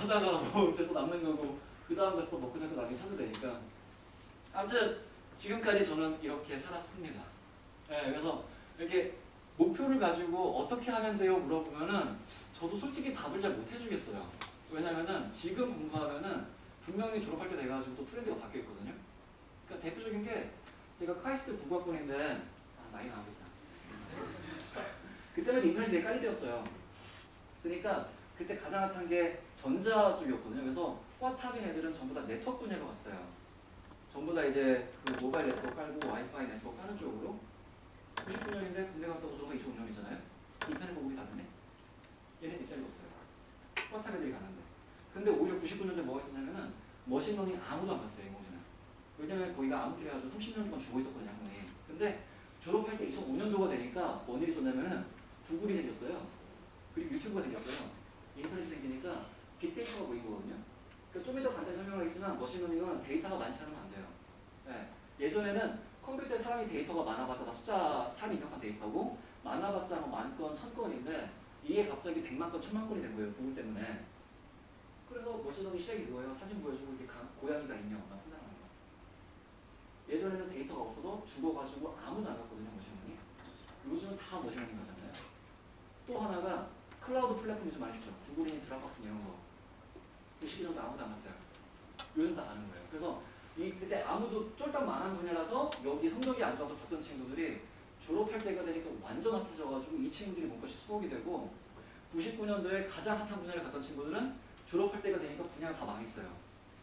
하다가 뭐 이제 또 남는 거고 그 다음 가서 또 먹고 살고 나중에 찾아도 되니까 아무튼 지금까지 저는 이렇게 살았습니다. 네, 그래서 이렇게 목표를 가지고 어떻게 하면 돼요 물어보면은 저도 솔직히 답을 잘 못 해주겠어요. 왜냐면은 지금 공부하면은 분명히 졸업할 때 돼가지고 또 트렌드가 바뀌어 있거든요. 그러니까 대표적인 게 제가 카이스트 국악학번인데 나이 나오겠다. 그때는 인터넷이 되게 깔리 때였어요. 그러니까 그때 가장 핫한 게 전자 쪽이었거든요. 그래서 꽈탑인 애들은 전부 다 네트워크 분야로 갔어요. 전부 다 이제 그 모바일 네트워크 깔고 와이파이 네트워크 하는 쪽으로 99년인데 군대 갔다고 졸업한 2005년이잖아요. 인터넷 보급이 다르네. 얘네 뒷자리가 없어요. 꽈탑 애들이 가는데. 근데 오히려 99년대 뭐가 있었냐면은 머신러닝 아무도 안 갔어요. 이거는. 왜냐면 거기가 아무튼 해가지고 30년 동안 죽어 있었거든요. 학문이. 근데 졸업할 때 2005년도가 되니까 뭔 일이 있었냐면은 구글이 생겼어요. 그리고 유튜브가 생겼어요. 인터넷이 생기니까 빅데이터가 보인 거거든요. 그러니까 좀 이따 간단히 설명하겠지만 머신러닝은 데이터가 많지 않으면 안 돼요. 네. 예전에는 컴퓨터에 사람이 데이터가 많아봤자 다 숫자, 사람이 입력한 데이터고 많아봤자 뭐 10,000건, 1,000건인데 이게 갑자기 100만 건, 1,000만 건이 된 거예요. 구글 때문에. 그래서 머신러닝 시작이 그거예요. 사진 보여주고 이렇게 고양이가 있냐 없나 판단하는 거. 예전에는 데이터가 없어도 죽어가지고 아무도 안 갔거든요. 머신러닝이. 요즘은 다 머신러닝 가잖아요. 또 하나가 클라우드 플랫폼이 좀 많이 쓰죠. 구글이니 드랍박스 이런 거. 그 시기 정도 아무도 안 갔어요. 요즘 다 아는 거예요. 그래서 그때 아무도 쫄딱 망한 분야라서 여기 성적이 안 좋아서 갔던 친구들이 졸업할 때가 되니까 완전 핫해져가지고 이 친구들이 뭔가씩 수록이 되고 99년도에 가장 핫한 분야를 갔던 친구들은 졸업할 때가 되니까 분야가 다 망했어요.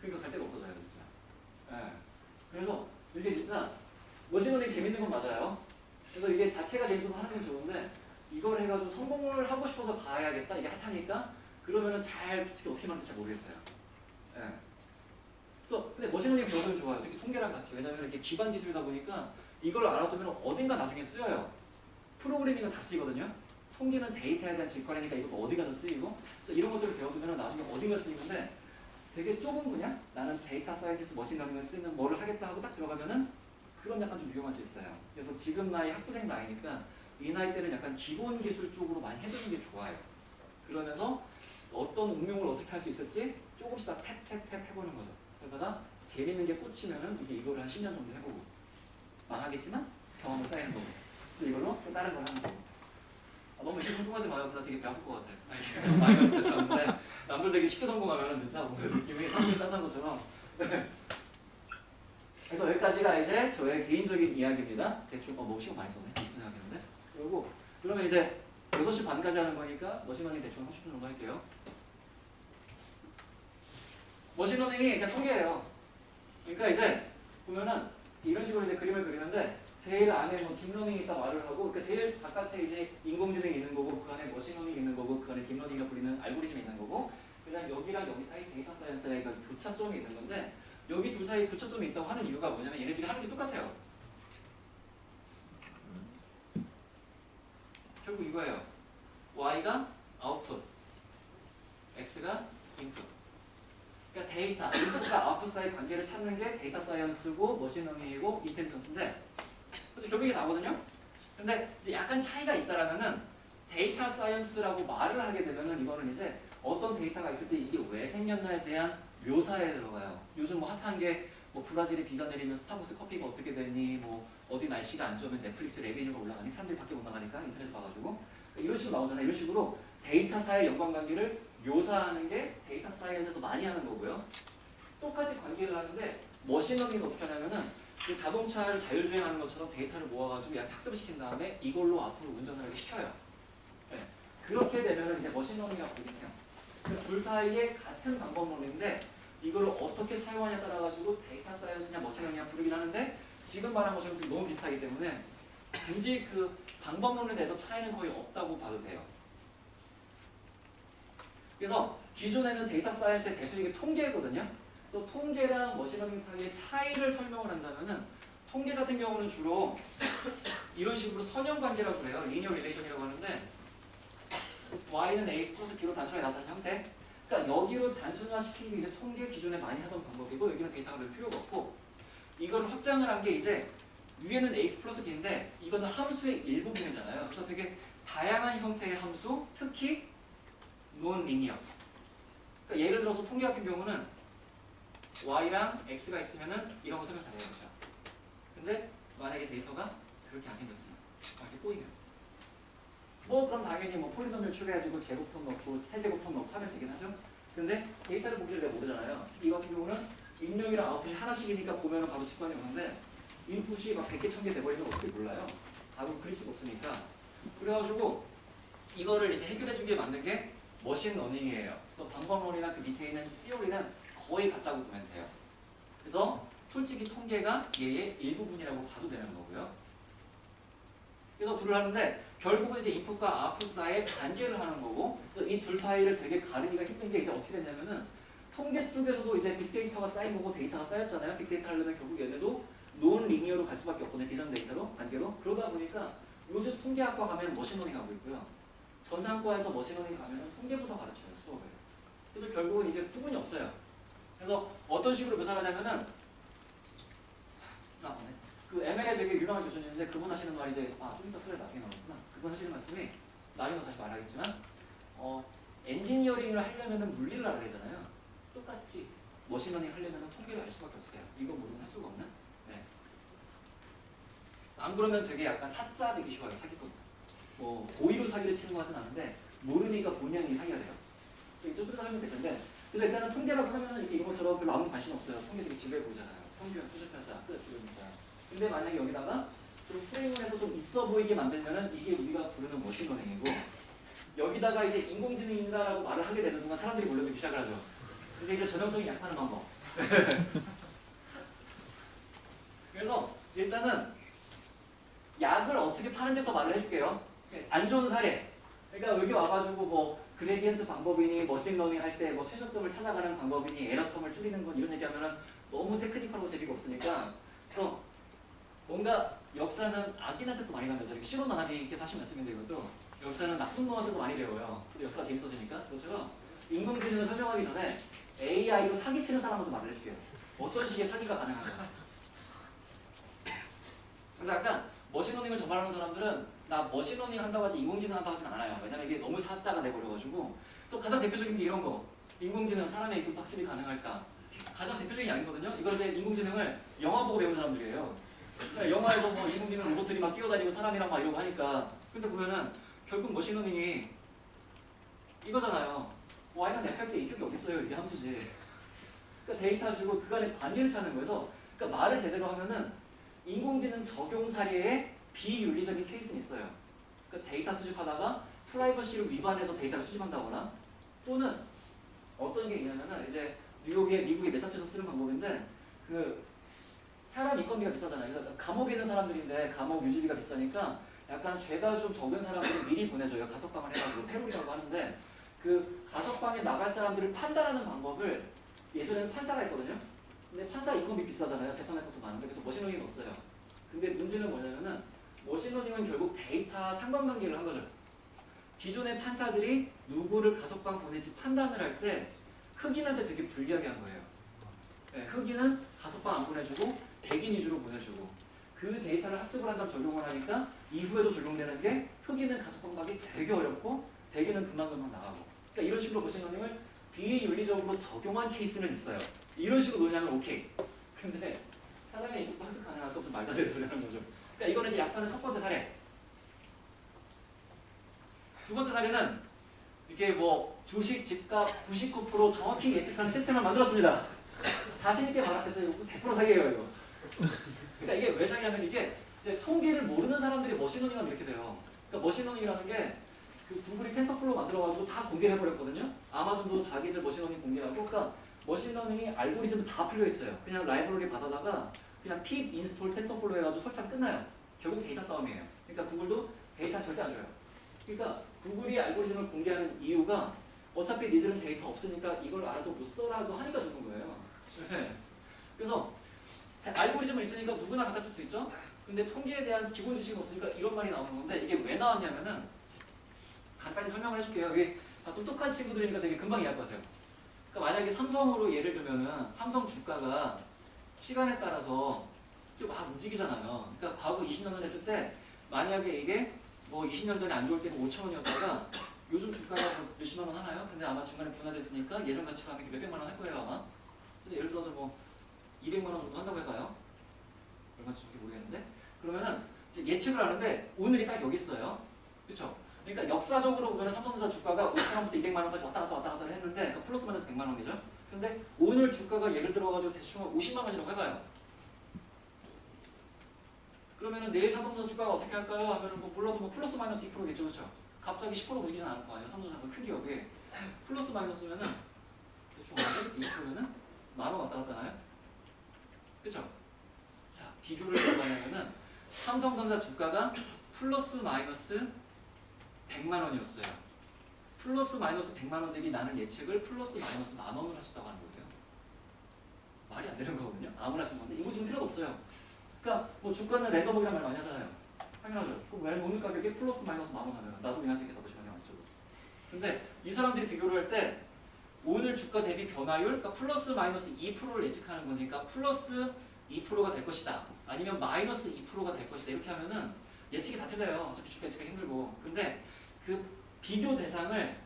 그러니까 갈 데가 없어져요, 진짜. 네. 그래서 이게 진짜 머신러닝 재밌는 건 맞아요. 그래서 이게 자체가 재밌어서 하는 건 좋은데 이걸 해가지고 성공을 하고 싶어서 봐야겠다. 이게 핫하니까 그러면은 잘 특히 어떻게 만들지 잘 모르겠어요. 네. 그래서 근데 머신러닝 배우면 좋아요. 특히 통계랑 같이. 왜냐면 이렇게 기반 기술이다 보니까 이걸 알아두면 어딘가 나중에 쓰여요. 프로그래밍은 다 쓰이거든요. 통계는 데이터에 대한 직관이니까 이것도 어디 가든 쓰이고 그래서 이런 것들을 배워두면 나중에 어딘가 쓰이는데 되게 좁은 분야? 나는 데이터 사이언티스트 머신러닝을 쓰는 뭐를 하겠다 하고 딱 들어가면은 그럼 약간 좀 위험할 수 있어요. 그래서 지금 나이 학부생 나이니까 이 나이 때는 약간 기본 기술 쪽으로 많이 해두는 게 좋아요. 그러면서 어떤 응용을 어떻게 할 수 있을지 조금씩 다 탭탭탭 해보는 거죠. 그러다가 재밌는 게 꽂히면은 이제 이거를 한 10년 정도 해보고 망하겠지만 경험을 쌓이는 거고 또 이걸로 또 다른 걸 하는 거고 너무 이렇게 성공하지 마요. 나 되게 배 아플 것 같아요. 많이 배웠는데 남들 되게 쉽게 성공하면 진짜 뭔가 느낌이 상승 따뜻한 것처럼 그래서 여기까지가 이제 저의 개인적인 이야기입니다. 대충 너무 시간 많이 썼네. 20분 생각했는데 그리고 그러면 이제 6시 반까지 하는 거니까 머신러닝 대충 30분 정도 할게요. 머신러닝이 그냥 통계예요. 그러니까 이제 보면은 이런 식으로 이제 그림을 그리는데 제일 안에 뭐 딥러닝이 있다 말을 하고 그러니까 제일 바깥에 이제 인공지능이 있는 거고 그 안에 머신러닝이 있는 거고 그 안에 딥러닝이가 부리는 알고리즘이 있는 거고 그다음 여기랑 여기 사이 데이터 사이언스의 교차점이 있는 건데 여기 둘 사이 교차점이 있다고 하는 이유가 뭐냐면 얘네들이 하는 게 똑같아요. 결국 이거예요. Y가 아웃풋, X가 인풋. 그러니까 데이터, 인풋과 아웃풋 사이 관계를 찾는 게 데이터 사이언스고 머신러닝이고 인텔리전스인데 그래서 결국 이게 나오거든요. 근데 이제 약간 차이가 있다라면은 데이터 사이언스라고 말을 하게 되면은 이거는 이제 어떤 데이터가 있을 때 이게 왜 생겼나에 대한 묘사에 들어가요. 요즘 뭐 핫한 게 뭐 브라질에 비가 내리면 스타벅스 커피가 어떻게 되니 뭐 어디 날씨가 안 좋으면 넷플릭스 레비뉴가 올라가니 사람들이 밖에 못 나가니까 인터넷 봐가지고 이런 식으로 나오잖아요. 이런 식으로 데이터사의 연관관계를 묘사하는 게 데이터 사이언스에서 많이 하는 거고요. 똑같이 관계를 하는데 머신러닝은 어떻게 하냐면은 그 자동차를 자율주행하는 것처럼 데이터를 모아가지고 약간 학습을 시킨 다음에 이걸로 앞으로 운전을 하게 시켜요. 네. 그렇게 되면은 이제 머신러닝이라고 부르겠네요. 그 둘 사이에 같은 방법론인데 이걸 어떻게 사용하냐에 따라가지고 데이터 사이언스냐 머신러닝이냐 부르긴 하는데 지금 말한 것처럼 너무 비슷하기 때문에 굳이 그 방법론에 대해서 차이는 거의 없다고 봐도 돼요. 그래서 기존에는 데이터 사이언스의 대표적인 통계거든요. 또 통계랑 머신러닝 사이의 차이를 설명을 한다면은 통계 같은 경우는 주로 이런 식으로 선형관계라고 해요. 리니어 릴레이션이라고 하는데 y는 ax 플러스 b로 단순하게 나타나는 형태. 그러니까 여기로 단순화시키는 게 이제 통계 기존에 많이 하던 방법이고 여기는 데이터가 별 필요가 없고 이걸 확장을 한 게 이제 위에는 ax 플러스 b인데 이거는 함수의 일부분이잖아요. 그래서 되게 다양한 형태의 함수, 특히 논 리니어. 그러니까 예를 들어서 통계 같은 경우는 y랑 x가 있으면은 이런 거 설명 잘해야겠죠. 근데 만약에 데이터가 그렇게 안 생겼으면 이렇게 꼬이면 그럼 당연히 뭐 폴리노미얼 추가해가지고 제곱톱 넣고 세제곱톱 넣고 하면 되긴 하죠. 근데 데이터를 보기를 내가 모르잖아요. 이 같은 경우는 입력이랑 아웃풋이 하나씩이니까 보면은 바로 직관이 오는데 인풋이 막 100개, 1000개 돼버리면 어떻게 몰라요? 바로 그릴 수가 없으니까. 그래가지고 이거를 이제 해결해주기 위해 만든 게 머신러닝이에요. 그래서 방법론이나 그 밑에 있는 티오리는 거의 같다고 보면 돼요. 그래서 솔직히 통계가 얘의 일부분이라고 봐도 되는 거고요. 그래서 둘을 하는데 결국은 이제 인풋과 아웃풋 사이에 관계를 하는 거고 이 둘 사이를 되게 가르기가 힘든 게 이제 어떻게 되냐면은 통계 쪽에서도 이제 빅데이터가 쌓인 거고 데이터가 쌓였잖아요. 빅데이터 하려면 결국 얘네도 논 리니어로 갈 수밖에 없거든요. 비전 데이터로 관계로. 그러다 보니까 요즘 통계학과 가면 머신러닝 하고 있고요. 전산과에서 머신러닝 가면은 통계부터 가르쳐요. 수업을. 그래서 결국은 이제 구분이 없어요. 그래서 어떤 식으로 묘사를 하냐면은 그 ML에 되게 유명한 교수님인데 그분 하시는 말이 이제 좀 이따 슬라이드 나중에 나오구나. 그분 하시는 말씀이 나중에 다시 말하겠지만 엔지니어링을 하려면은 물리를 알아야 되잖아요. 똑같이 머신러닝 하려면은 통계를 알 수밖에 없어요. 이거 모르면 할 수가 없는. 네. 안 그러면 되게 약간 사짜 되기 쉬워요. 사기꾼. 고의로 사기를 치는 것 같진 않은데 모르니까 본인이 사기가 돼요. 이쪽으로 하면 될 텐데 근데 일단은 통계라고 하면은 이렇게 이런 것처럼 별로 아무 관심 없어요. 통계 되게 지루해 보이잖아요. 평균, 수준편차, 끝 이러니까. 근데 만약에 여기다가 좀 프레임에서 좀 있어 보이게 만들면은 이게 우리가 부르는 머신러닝이고 여기다가 이제 인공지능이다라고 말을 하게 되는 순간 사람들이 몰려들기 시작을 하죠. 근데 이제 전형적인 약하는 방법. 그래서 일단은 약을 어떻게 파는지부터 말을 해줄게요. 안 좋은 사례. 그러니까 여기 와가지고 뭐 그레디언트 방법이니 머신러닝 할 때 뭐 최저점을 찾아가는 방법이니 에러텀을 줄이는 건 이런 얘기하면은 너무 테크니컬하고 재미가 없으니까 그래서 뭔가 역사는 악인한테서 많이 남겨져. 이렇게 시론 나나비께서 하신 말씀인데 이것도 역사는 나쁜 놈한테도 많이 배워요. 근데 역사가 재밌어지니까 그것처럼 인공지능을 설명하기 전에 AI로 사기치는 사람한테 말을 해줄게요. 어떤 식의 사기가 가능한가. 그래서 약간 머신러닝을 전발하는 사람들은 나 머신러닝 한다고 하지 인공지능 한다고 하진 않아요. 왜냐면 이게 너무 사자가 돼버려가지고. 그래서 가장 대표적인 게 이런 거. 인공지능 사람의 인풋 학습이 가능할까? 가장 대표적인 양이거든요. 이걸 이제 인공지능을 영화 보고 배운 사람들이에요. 그러니까 영화에서 뭐 인공지능 로봇들이 막 뛰어다니고 사람이랑 막 이러고 하니까 근데 보면은 결국 머신러닝이 이거잖아요. Y는 fx의 인격이 어디 있어요? 이게 함수지. 그러니까 데이터 주고 그 간의 관계를 찾는 거여서 그러니까 말을 제대로 하면은 인공지능 적용 사례에 비윤리적인 케이스는 있어요. 그러니까 데이터 수집하다가 프라이버시를 위반해서 데이터를 수집한다거나 또는 어떤 게 있냐면은 이제 뉴욕의 미국의 매사추세츠 쓰는 방법인데 그 사람 인건비가 비싸잖아요. 그래서 감옥에 있는 사람들인데 감옥 유지비가 비싸니까 약간 죄가 좀 적은 사람들을 미리 보내줘요. 가석방을 해가지고 패롤이라고 하는데 그 가석방에 나갈 사람들을 판단하는 방법을 예전에는 판사가 했거든요. 근데 판사 인건비 비싸잖아요. 재판할 것도 많은데 그래서 머신러닝이 없어요. 근데 문제는 뭐냐면은 머신러닝은 결국 데이터 상관관계를 한 거죠. 기존의 판사들이 누구를 가석방 보낼지 판단을 할 때 흑인한테 되게 불리하게 한 거예요. 네, 흑인은 가석방 안 보내주고 백인 위주로 보내주고 그 데이터를 학습을 한 다음 적용을 하니까 이후에도 적용되는 게 흑인은 가석방 가기 되게 어렵고 백인은 금방금방 나가고 그러니까 이런 식으로 머신러닝을 비윤리적으로 적용한 케이스는 있어요. 이런 식으로 노냐면 오케이. 근데 사람의 인풋 학습 가능할까 무슨 말도 안 되는 소리 하는 거죠. 그러니까 이거는 이제 약간은 첫 번째 사례. 두 번째 사례는 이렇게 뭐 주식 집값 99% 정확히 예측하는 시스템을 만들었습니다. 자신 있게 말하셨어요. 이거 100% 사기예요 이거. 그러니까 이게 왜 사기냐면 이게 이제 통계를 모르는 사람들이 머신러닝하면 이렇게 돼요. 그러니까 머신러닝이라는 게 그 구글이 텐서플로우 만들어가지고 다 공개를 해버렸거든요. 아마존도 자기들 머신러닝 공개하고 그러니까 머신러닝이 알고리즘 다 풀려 있어요. 그냥 라이브러리 받아다가 그냥 pip 인스톨 텐서플로우 해가지고 설치하면 끝나요. 결국 데이터 싸움이에요. 그러니까 구글도 데이터는 절대 안 줘요. 그러니까 구글이 알고리즘을 공개하는 이유가 어차피 니들은 데이터 없으니까 이걸 알아도 못 써라고 하니까 주는 거예요. 네. 그래서 알고리즘은 있으니까 누구나 갖다 쓸 수 있죠. 근데 통계에 대한 기본 지식이 없으니까 이런 말이 나오는 건데 이게 왜 나왔냐면은 간단히 설명을 해줄게요. 이게 다 똑똑한 친구들이니까 되게 금방 이해할 것 같아요. 그러니까 만약에 삼성으로 예를 들면은 삼성 주가가 시간에 따라서 좀 막 움직이잖아요. 그러니까 과거 20년을 했을 때 만약에 이게 뭐 20년 전에 안 좋을 때는 5,000원이었다가 요즘 주가가 뭐 몇십만 원 하나요? 근데 아마 중간에 분할됐으니까 예전 가치로 하면 몇백만 원 할 거예요 아마. 그래서 예를 들어서 뭐 200만 원 정도 한다고 해봐요. 얼마인지 모르겠는데. 그러면은 이제 예측을 하는데 오늘이 딱 여기 있어요. 그렇죠? 그러니까 역사적으로 보면 삼성전자 주가가 5천원부터 200만 원까지 왔다 갔다 했는데 그러니까 플러스 마이너스 100만 원이죠. 근데 오늘 주가가 예를 들어가지고 대충 50만 원이라고 해봐요. 그러면은 내일 삼성전자 주가가 어떻게 할까요? 하면은 뭐 몰라도 뭐 플러스 마이너스 2%겠죠, 그렇죠? 갑자기 10% 움직이진 않을 거 아니에요. 삼성전자 큰 기업이 플러스 마이너스면은 대충 2%면은 만 원 왔다 갔다 하나요? 그렇죠? 자, 비교를 해보자면은 삼성전자 주가가 플러스 마이너스 100만 원이었어요. 플러스 마이너스 100만 원 대비 나는 예측을 플러스 마이너스 만 원을 할 수 있다고 하는 거예요. 말이 안 되는 거거든요. 아무나 쓰는 건데 이거 지금 필요가 없어요. 그러니까 뭐 주가는 랜덤이란 말 많이 하잖아요. 당연하죠. 그럼 왜 오늘 가격이 플러스 마이너스 만 원 하면 나도 그냥 쓰겠다 고 신경 안 쓰고. 근데 이 사람들이 비교를 할 때 오늘 주가 대비 변화율, 그러니까 플러스 마이너스 2%를 예측하는 거지. 그러니까 플러스 2%가 될 것이다. 아니면 마이너스 2%가 될 것이다. 이렇게 하면은 예측이 다 틀려요. 어차피 주가 예측이 힘들고. 근데 그 비교 대상을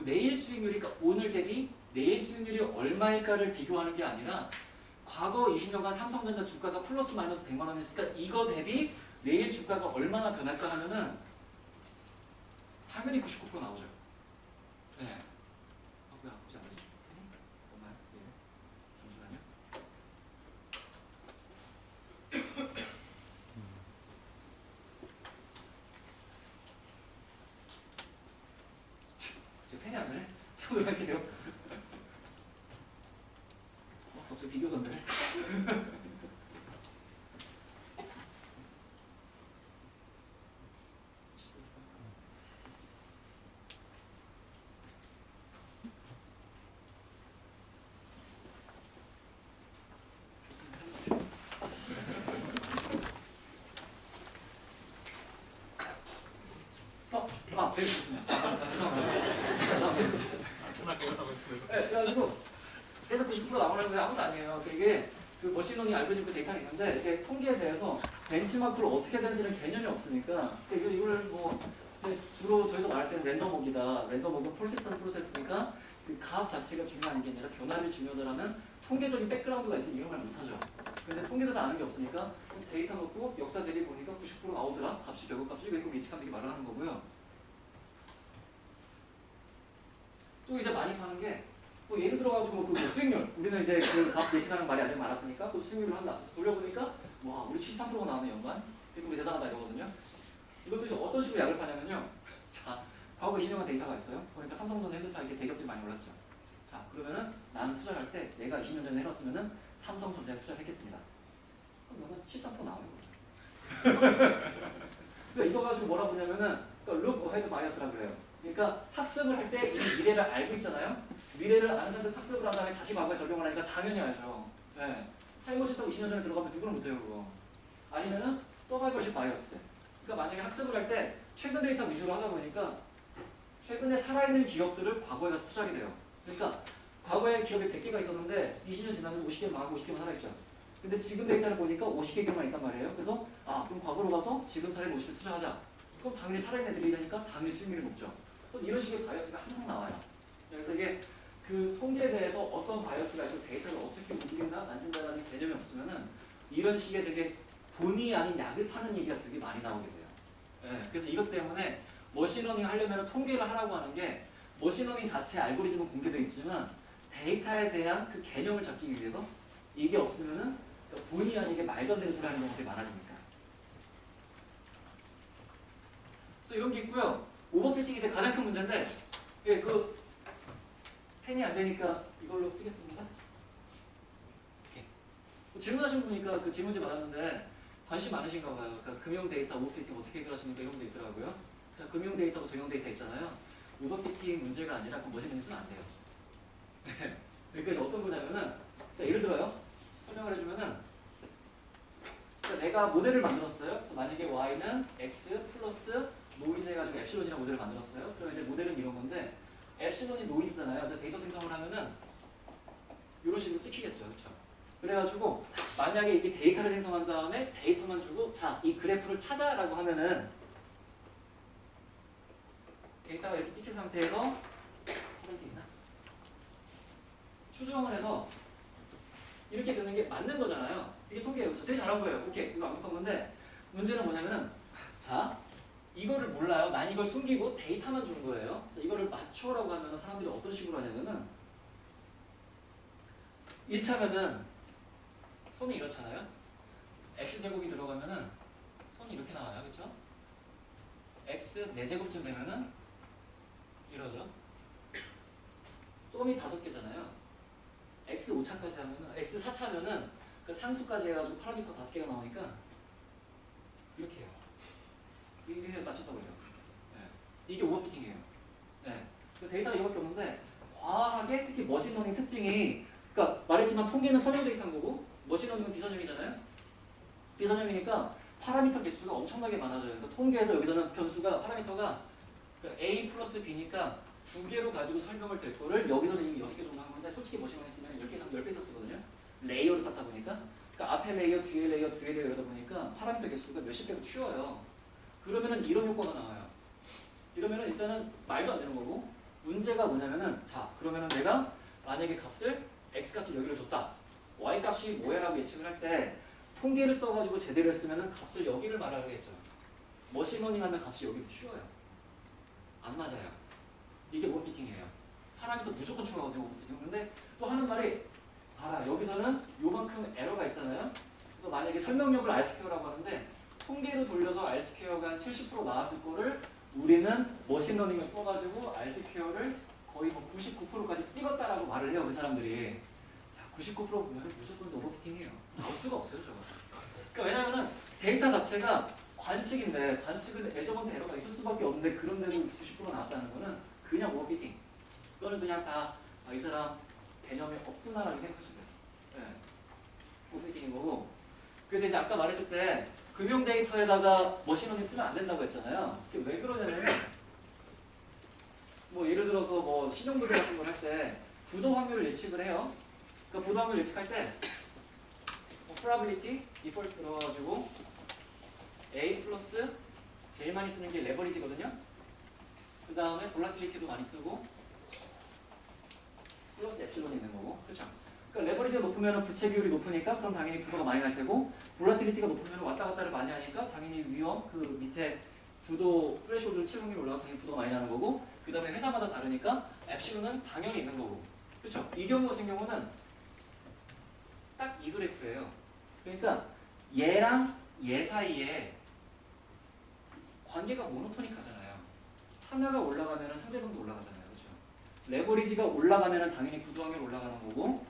내일 수익률이, 그러니까 오늘 대비 내일 수익률이 얼마일까를 비교하는 게 아니라 과거 20년간 삼성전자 주가가 플러스 마이너스 100만 원 했으니까 이거 대비 내일 주가가 얼마나 변할까 하면은 당연히 99% 나오죠. 네. 왜 아프지 않지? 엄마요? 예. 잠시만요. 제 펜이 안 되네? 손으로 할게요. 갑자기 비교던데. 되겠습니다. 네, 그래가지고 계속 90% 나오는 게 아무도 아니에요. 이게 그 머신러닝 알고리즘 그 데이터가 있는데 이게 통계에 대해서 벤치마크를 어떻게 되는지는 개념이 없으니까 이걸 뭐 이제 주로 저희가 말할 때는 랜덤워크이다. 랜덤워크는 프로세스니까 그 값 자체가 중요한 게 아니라 변화를 중요하다라는 통계적인 백그라운드가 있으면 이런 말 못하죠. 근데 통계에서 아는 게 없으니까 데이터 놓고 역사 대비 보니까 90% 나오더라. 값이 결국값이 이거 예측하면 되게 말을 하는 거고요. 또 이제 많이 파는 게 뭐 예를 들어가지고 그 수익률 우리는 이제 그 값 예측하는 말이 아주 많았으니까 그 수익률을 한다. 돌려보니까 와 우리 13%가 나오네 연간. 그리고 우리 대단하다 이러거든요. 이것도 이제 어떤 식으로 약을 파냐면요. 자 과거 20년간 데이터가 있어요. 그러니까 삼성전자 현대차 이렇게 대기업들이 많이 올랐죠. 자 그러면은 나는 투자를 할 때 내가 20년 전에 해놨으면은 삼성전자에 투자를 했겠습니다. 그럼 너는 13% 나오는 거죠. 그러니까 이거 가지고 뭐라 그러냐면은 그러니까 look ahead bias라고 그래요. 그러니까 학습을 할 때 이 미래를 알고 있잖아요. 미래를 아는 상태에서 학습을 한 다음에 다시 과거에 적용을 하니까 당연히 알죠. 네. 살고싶다고 20년 전에 들어가면 누구는 못해요 그거. 아니면은 서바이벌식 바이어스. 그러니까 만약에 학습을 할 때 최근 데이터 위주로 하다 보니까 최근에 살아있는 기업들을 과거에 가서 투자하게 돼요. 그러니까 과거에 기업이 100개가 있었는데 20년 지나면 50개 망하고 50개만 살아있죠. 근데 지금 데이터를 보니까 50개만 있단 말이에요. 그래서 그럼 과거로 가서 지금 살아있는 50개 투자하자. 그럼 당연히 살아있는 애들이 되니까 당연히 수익률이 높죠. 그래서 이런 식의 바이어스가 항상 나와요. 그래서 이게 그 통계에 대해서 어떤 바이어스가 있고 데이터를 어떻게 움직인다, 만진다라는 개념이 없으면은 이런 식의 되게 본의 아닌 약을 파는 얘기가 되게 많이 나오게 돼요. 네, 그래서 이것 때문에 머신러닝 하려면 통계를 하라고 하는 게 머신러닝 자체 알고리즘은 공개되어 있지만 데이터에 대한 그 개념을 잡기 위해서 이게 없으면은 본의 아니게 말도 안 되는 소리 하는 경우가 많아지니까. 그래서 이런 게 있고요. 오버피팅이 이제 가장 큰 문제인데 예, 그 펜이 안 되니까 이걸로 쓰겠습니다. 질문하신 분이니까 그 질문지 받았는데 관심 많으신가 봐요. 그러니까 금융 데이터 오버피팅 어떻게 해결하십니까? 이런 문제 있더라고요. 자, 금융 데이터하고 정형 데이터 있잖아요. 오버피팅 문제가 아니라 그 머신러닝 쓰면 안 돼요. 그러니까 어떤 거냐면은 자, 예를 들어요. 설명을 해주면은 자, 내가 모델을 만들었어요. 그래서 만약에 y는 x 플러스 노이즈 해가지고 엡실론이라는 모델을 만들었어요. 그럼 이제 모델은 이런 건데 엡실론이 노이즈잖아요. 그래서 데이터 생성을 하면은 이런 식으로 찍히겠죠. 그렇죠? 그래가지고 만약에 이게 데이터를 생성한 다음에 데이터만 주고 자, 이 그래프를 찾아라고 하면은 데이터가 이렇게 찍힌 상태에서 포렌식 있나? 추정을 해서 이렇게 되는 게 맞는 거잖아요. 이게 통계예요. 저 되게 잘한 거예요. 오케이, 이거 완벽한 건데 문제는 뭐냐면은 자 이거를 몰라요. 난 이걸 숨기고 데이터만 주는 거예요. 그래서 이거를 맞춰라고 하면 사람들이 어떤 식으로 하냐면은 1차면은 손이 이렇잖아요. x제곱이 들어가면은 손이 이렇게 나와요. 그렇죠? x 4제곱쯤 되면은 이러죠. 점이 5개잖아요. x 5차까지 하면은 x 4차면은 그 상수까지 해가지고 파라미터 5개가 나오니까 이렇게 해요. 이게 맞췄다고 해요. 네. 이게 오버피팅이에요. 네. 그 데이터가 이거밖에 없는데 과학의 특히 머신러닝 특징이 그러니까 말했지만 통계는 선형 데이터인 거고 머신러닝은 비선형이잖아요. 비선형이니까 파라미터 개수가 엄청나게 많아져요. 그러니까 통계에서 여기서는 변수가 파라미터가 A 플러스 B니까 2개로 가지고 설명을 될 거를 여기서는 이미 6개 정도 한 건데 솔직히 머신러닝 쓰면 10개 이상 10배 이상 쓰거든요. 레이어를 쌓다 보니까 그러니까 앞에 레이어, 뒤에 레이어, 뒤에 레이어 이러다 보니까 파라미터 개수가 몇십 배로 튀어요. 그러면은 이런 효과가 나와요. 이러면은 일단은 말도 안 되는 거고 문제가 뭐냐면은 자 그러면은 내가 만약에 값을 x 값을 여기를 줬다. y 값이 뭐야라고 예측을 할 때 통계를 써가지고 제대로 했으면은 값을 여기를 말하겠죠. 머신러닝 하면 값이 여기로 튀어요. 안 맞아요. 이게 오버피팅이에요. 파라미터 무조건 추가하거든요. 오버피팅. 근데 또 하는 말이 봐라 여기서는 요만큼 에러가 있잖아요. 그래서 만약에 설명력을 R스퀘어라고 하는데 통계로 돌려서 R스퀘어가 한 70% 나왔을 거를 우리는 머신러닝을 써가지고 R스퀘어를 거의 뭐 99%까지 찍었다라고 말을 해요. 그 사람들이. 자, 99% 보면 무조건 오버피팅이에요. 나올 수가 없어요. 저거. 그러니까 왜냐면은 데이터 자체가 관측인데 관측은 예전부터 에러가 있을 수밖에 없는데 그런데도 90% 나왔다는 거는 그냥 오버피팅. 그거는 그냥 다 이 사람 개념이 없구나라고 생각하시면 돼요. 네. 오버피팅인 거고. 그래서 이제 아까 말했을 때 금융 데이터에다가 머신러닝 쓰면 안 된다고 했잖아요. 그게 왜 그러냐면 뭐 예를 들어서 뭐 신용도료 같은 걸 할 때 부도 확률을 예측을 해요. 그러니까 부도 확률 예측할 때 뭐 probability 디폴트 들어가지고 A 플러스 제일 많이 쓰는 게 레버리지거든요. 그 다음에 볼라틸리티도 많이 쓰고 플러스 엡실론이 있는 거고, 그렇죠? 그러니까 레버리지가 높으면 부채 비율이 높으니까 그럼 당연히 부도가 많이 날 테고 볼라틸리티가 높으면 왔다 갔다를 많이 하니까 당연히 위험 그 밑에 부도 프레시홀드를 채울 확률이 올라가서 당연히 부도가 많이 나는 거고 그 다음에 회사마다 다르니까 엡실론은 당연히 있는 거고, 그렇죠? 이 경우 같은 경우는 딱 이 그래프예요. 그러니까 얘랑 얘 사이에 관계가 모노토닉하잖아요. 하나가 올라가면 상대방도 올라가잖아요. 그렇죠? 레버리지가 올라가면 당연히 부도 확률 올라가는 거고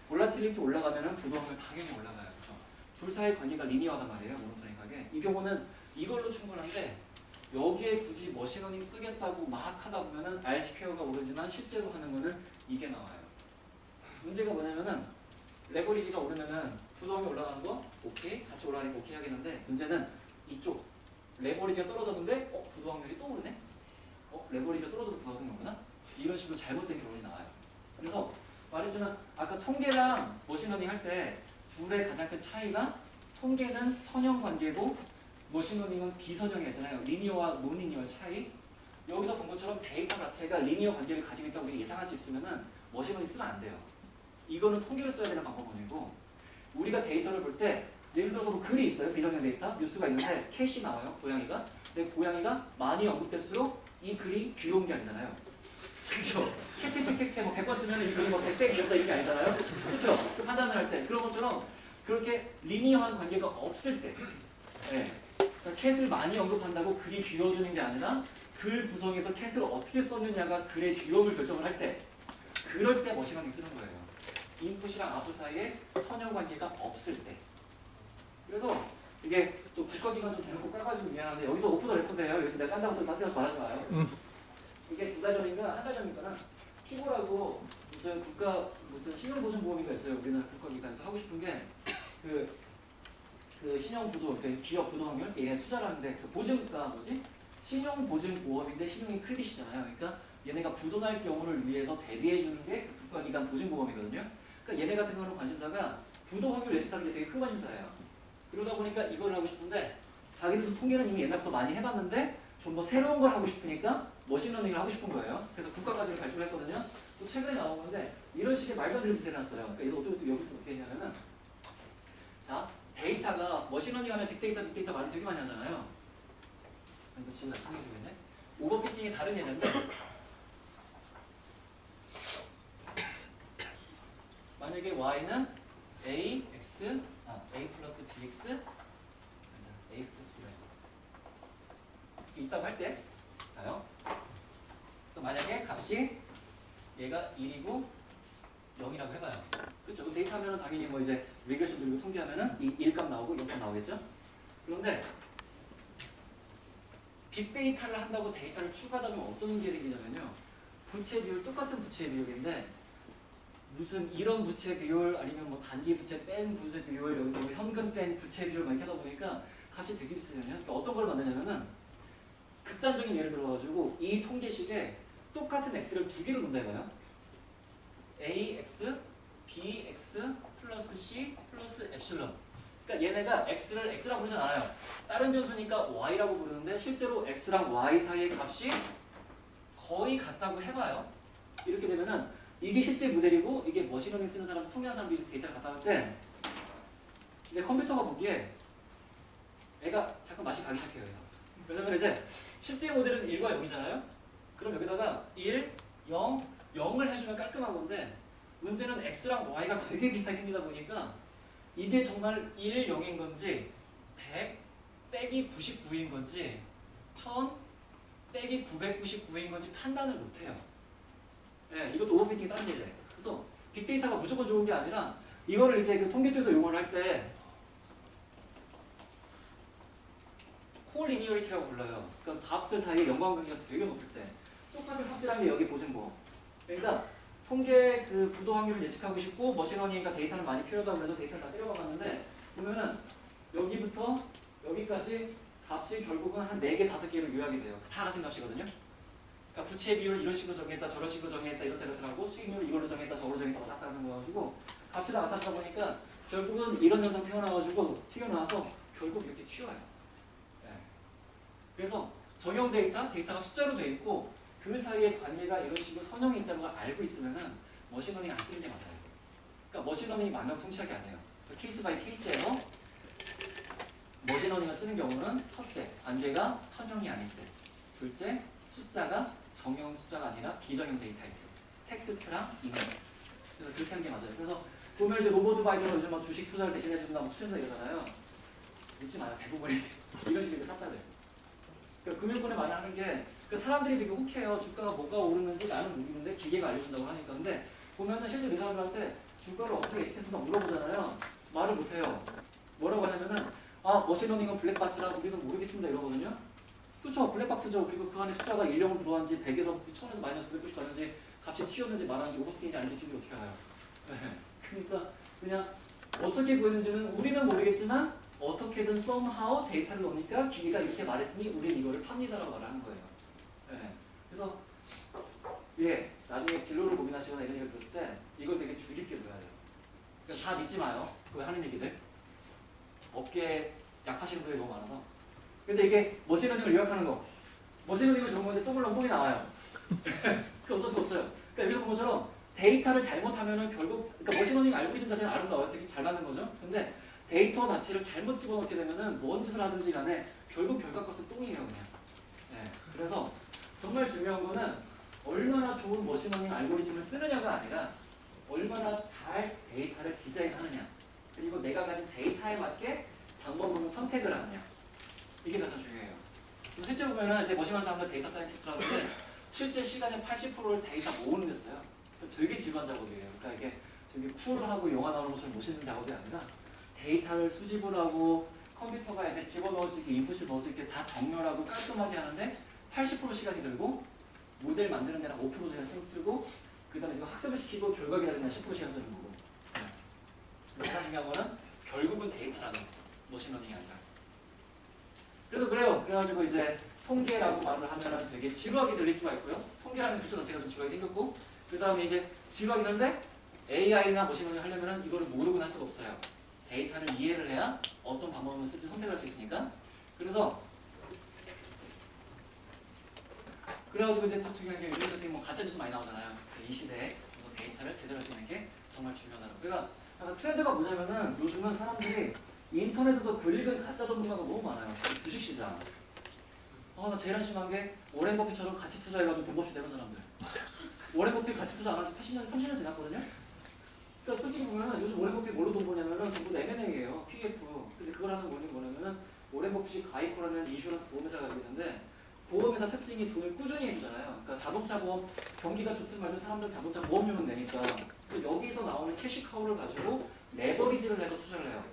볼라틸리티 올라가면 부도 확률 당연히 올라가요. 그렇죠? 둘 사이의 관계가 리니어하단 말이에요. 모노토닉하게. 이 경우는 이걸로 충분한데 여기에 굳이 머신러닝 쓰겠다고 막 하다 보면은 R스퀘어가 오르지만 실제로 하는 거는 이게 나와요. 문제가 뭐냐면은 레버리지가 오르면은 부도 확률 올라가는 거 오케이 같이 올라가니까 오케이 하겠는데 문제는 이쪽 레버리지가 떨어졌는데 부도 확률이 또 오르네? 레버리지가 떨어져도 부도 확률이 오르나? 이런 식으로 잘못된 결론이 나와요. 그래서 말했지만 아까 통계랑 머신러닝 할 때 둘의 가장 큰 차이가 통계는 선형 관계고 머신러닝은 비선형이잖아요. 리니어와 논리니어의 차이. 여기서 본 것처럼 데이터 자체가 리니어 관계를 가지고 있다고 우리가 예상할 수 있으면은 머신러닝 쓰면 안 돼요. 이거는 통계를 써야 되는 방법이고 우리가 데이터를 볼 때 예를 들어서 뭐 글이 있어요. 비정형 데이터 뉴스가 있는데 캣이 나와요. 고양이가. 근데 고양이가 많이 언급될수록 이 글이 귀여운 게 아니잖아요. 그렇죠? 캣캣캣캣 뭐 100번 쓰면 이 글이 뭐 100배 귀엽다 이게 아니잖아요. 그렇죠? 그 판단을 할 때 그런 것처럼 그렇게 리니어한 관계가 없을 때 네. 그러니까 캣을 많이 언급한다고 글이 귀여워지는 게 아니라 글 구성에서 캣을 어떻게 썼느냐가 글의 귀여움을 결정을 할 때 그럴 때 머신러닝 쓰는 거예요. 인풋이랑 아웃풋 사이에 선형 관계가 없을 때. 그래서 이게 또 국가기관 좀 대놓고 까가지고 미안한데 여기서 오프 더 레코드예요. 여기서 내가 깐다고 딴 데서 말하지 마요. 이게 2달 전인가 1달 전인가는 피고라고 무슨 무슨 신용보증보험인가 있어요. 우리나라 국가기관에서 하고 싶은 게 그 신용부도, 그 기업 부도 확률, 얘네 투자를 하는데 그 보증가 뭐지? 신용보증보험인데 신용이 크레딧이잖아요. 그러니까 얘네가 부도 날 경우를 위해서 대비해 주는 게 그 국가기관 보증보험이거든요. 그러니까 얘네 같은 경우는 관심사가 부도 확률 예측하는 게 되게 큰 관심사예요. 그러다 보니까 이걸 하고 싶은데 자기들도 통계는 이미 옛날부터 많이 해봤는데 좀 더 새로운 걸 하고 싶으니까 머신러닝을 하고 싶은 거예요. 그래서 국가과제를 발표를 했거든요. 또 최근에 나온 건데 이런 식의 말도 안 되는 짓을 해놨어요. 그러니까 이거 여기서 어떻게 했냐면은 자 데이터가 머신러닝 하면 빅데이터 말을 되게 많이 하잖아요. 이거 지금 나중에 해주겠네. 오버피팅이 다른 예제인데 만약에 y는 a 플러스 bx ax 플러스 bx 이렇게 있다고 할 때 봐요. 그래서 만약에 값이 얘가 1이고 0이라고 해봐요. 그렇죠? 그 데이터 하면은 당연히 뭐 이제 리그레션 돌리고 통계하면은 이 1값 나오고 0값 나오겠죠? 그런데 빅데이터를 한다고 데이터를 추가하다 보면 어떤 게 생기냐면요. 부채 비율 똑같은 부채 비율인데 무슨 이런 부채 비율 아니면 뭐 단기 부채 뺀 부채 비율 여기서 뭐 현금 뺀 부채 비율 막 이렇게 하다 보니까 값이 되게 비싸잖아요. 그러니까 어떤 걸 만드냐면은 극단적인 예를 들어가지고 이 통계식에 똑같은 x를 두 개를 놓는다 이거예요. ax, bx 플러스 c 플러스 엡실론. 그러니까 얘네가 x를 x라고 부르진 않아요. 다른 변수니까 y라고 부르는데 실제로 x랑 y 사이의 값이 거의 같다고 해봐요. 이렇게 되면은 이게 실제 모델이고 이게 머신러닝 쓰는 사람, 통계하는 사람들이 데이터를 갖다 할 때 이제 컴퓨터가 보기에 애가 잠깐 맛이 가기 시작해요. 그래서 이제 실제 모델은 1과 0이잖아요. 그럼 여기다가 1, 0, 0을 해주면 깔끔한 건데 문제는 x랑 y가 되게 비슷하게 생기다 보니까 이게 정말 1, 0인 건지 100 빼기 99인 건지 1000 빼기 999인 건지 판단을 못해요. 네, 이것도 오버피팅이 다른 예제. 그래서 빅데이터가 무조건 좋은 게 아니라 이거를 이제 그 통계 쪽에서 용어를 할 때 콜리니어리티라고 불러요. 그러니까 값들 사이에 연관관계가 되게 높을 때 똑같은 성질함이 여기 보신 거. 그러니까 통계 그 구도 확률을 예측하고 싶고 머신러닝과 데이터는 많이 필요하다고 해서 데이터를 다 때려박았는데 보면은 여기부터 여기까지 값이 결국은 한 4개, 5개로 요약이 돼요. 다 같은 값이거든요. 그러니까 부채 비율을 이런 식으로 정했다, 저런 식으로 정했다, 이렇다고 수익률을 이걸로 정했다, 저걸로 정했다 왔다 갔다 하는 거 가지고 값이 다 같다 보니까 결국은 이런 현상 튀어나와서 결국 이렇게 튀어요. 네. 그래서 정형 데이터가 숫자로 돼 있고 그 사이에 관계가 이런 식으로 선형이 있다는 걸 알고 있으면은 머신러닝 안 쓰는 게 맞아요. 그러니까 머신러닝이 만병통치약이 아니에요. 케이스 바이 케이스에서 머신러닝을 쓰는 경우는 첫째, 관계가 선형이 아닐 때, 둘째, 숫자가 정형 숫자가 아니라 비정형 데이터일 때, 텍스트랑 이메일. 그래서 그렇게 하는 게 맞아요. 그래서 보면 이제 로봇 바이저가 요즘 막 주식 투자를 대신해준다, 뭐 추천사 이러잖아요. 믿지 마요. 대부분이 이런 식으로 사짜돼요. 그러니까 금융권에 많이 하는 게 그 사람들이 되게 혹해요. 주가가 뭐가 오르는지 나는 모르는데 기계가 알려준다고 하니까. 근데 보면은 실제 이 사람들한테 주가를 어떻게 예측했나 물어보잖아요. 말을 못해요. 뭐라고 하냐면은 머신러닝은 블랙박스라 우리는 모르겠습니다 이러거든요. 그렇죠. 블랙박스죠. 그리고 그 안에 숫자가 1령으로 들어왔는지 100에서 1000에서 마이너스 990 가는지 값이 튀었는지 말았는지 오버피팅인지 아닌지 지들이 어떻게 알아요. 그러니까 그냥 어떻게 구했는지는 우리는 모르겠지만 어떻게든 somehow 데이터를 넣으니까 기계가 이렇게 말했으니 우리는 이거를 팝니다라고 말하는 거예요. 그래서 나중에 진로를 고민하시거나 이런 얘기를 들었을 때 이걸 되게 주의 깊게 들어야 돼요. 그러니까 다 믿지 마요. 그거 하는 얘기들. 업계에 약하시는 분들이 너무 많아서. 그래서 이게 머신러닝을 요약하는 거. 머신러닝은 좋은 건데 똥을 똥이 나와요. 그 어쩔 수 없어요. 그러니까 여기서 본 것처럼 데이터를 잘못하면은 결국 그러니까 머신러닝 알고리즘 자체는 아름다워요. 되게 잘 맞는 거죠. 근데 데이터 자체를 잘못 집어넣게 되면은 뭔 짓을 하든지 간에 결국 결과값은 똥이에요, 그냥. 그래서 정말 중요한 거는 얼마나 좋은 머신러닝 알고리즘을 쓰느냐가 아니라 얼마나 잘 데이터를 디자인하느냐. 그리고 내가 가진 데이터에 맞게 방법으로 선택을 하느냐. 이게 가장 중요해요. 실제 보면은 이제 머신러닝 사람들 데이터 사이언티스트라고 하는데 실제 시간의 80%를 데이터 모으는 데 써요. 되게 지루한 작업이에요. 그러니까 이게 되게 쿨하고 영화 나오는 것처럼 멋있는 작업이 아니라 데이터를 수집을 하고 컴퓨터가 이제 집어넣을 수 있게 인풋을 넣을 수 있게 다 정렬하고 깔끔하게 하는데 80% 시간이 들고 모델 만드는 데는 5% 시간 쓰고 그 다음에 학습을 시키고 결과 기다리는 10% 시간 쓰는 거고. 가장 중요한 거는 결국은 데이터라는 머신러닝이 아니라. 그래서 그래요. 그래가지고 이제 통계라고 말을 하면 되게 지루하게 들릴 수가 있고요. 통계라는 부처 자체가 좀 지루하게 생겼고 그 다음에 이제 지루하긴 한데 AI나 머신러닝 하려면 이거를 모르고는 할 수가 없어요. 데이터를 이해를 해야 어떤 방법을 쓸지 선택할 수 있으니까. 그래서 그래가지고 이제 또 중요한 게 요즘 같은 뭐 가짜 뉴스 많이 나오잖아요. 이 시대에 이거 데이터를 제대로 쓰는 게 정말 중요하다고. 그러니까 약간 트렌드가 뭐냐면은 요즘은 사람들이 인터넷에서 글 읽은 가짜 전문가가 너무 많아요. 주식시장. 나 제일 한심한 게 워렌 버핏처럼 같이 투자해가지고 돈 벌이 되는 사람들. 워렌 버핏 같이 투자 안 한 지 80년, 30년 지났거든요. 그러니까 솔직히 보면은 요즘 워렌 버핏 뭘로 돈 버냐면은 전부 다 M&A예요. PF. 근데 그걸 하는 원인이 뭐냐면은 워렌 버핏이 가이코라는 인슈런스 보험회사가 가지고 있는데 보험회사 특징이 돈을 꾸준히 해주잖아요. 그러니까 자동차 보험 경기가 좋든 말든 사람들 자동차 보험료는 내니까 여기서 나오는 캐시카우를 가지고 레버리지를 해서 투자를 해요.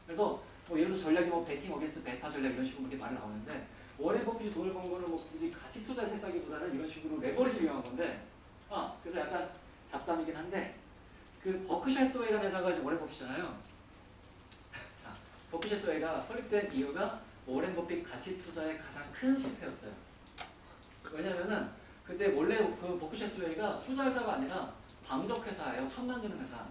그래서 뭐 예를 들어 전략이 뭐 베팅 어게인스트 베타 전략 이런 식으로 이렇게 말이 나오는데 워렌 버핏이 돈을 번 거는 뭐 굳이 가치 투자에 생각하기보다는 이런 식으로 레버리지를 이용한 건데 그래서 약간 잡담이긴 한데 그 버크셔 해스웨이라는 회사가 이제 워렌 버핏이잖아요. 자, 버크셔 해스웨이가 설립된 이유가 워렌 버핏 가치 투자의 가장 큰 실패였어요. 왜냐면은 그때 원래 그 버크셔 해스웨이가 투자 회사가 아니라 방적 회사예요. 천 만드는 회사.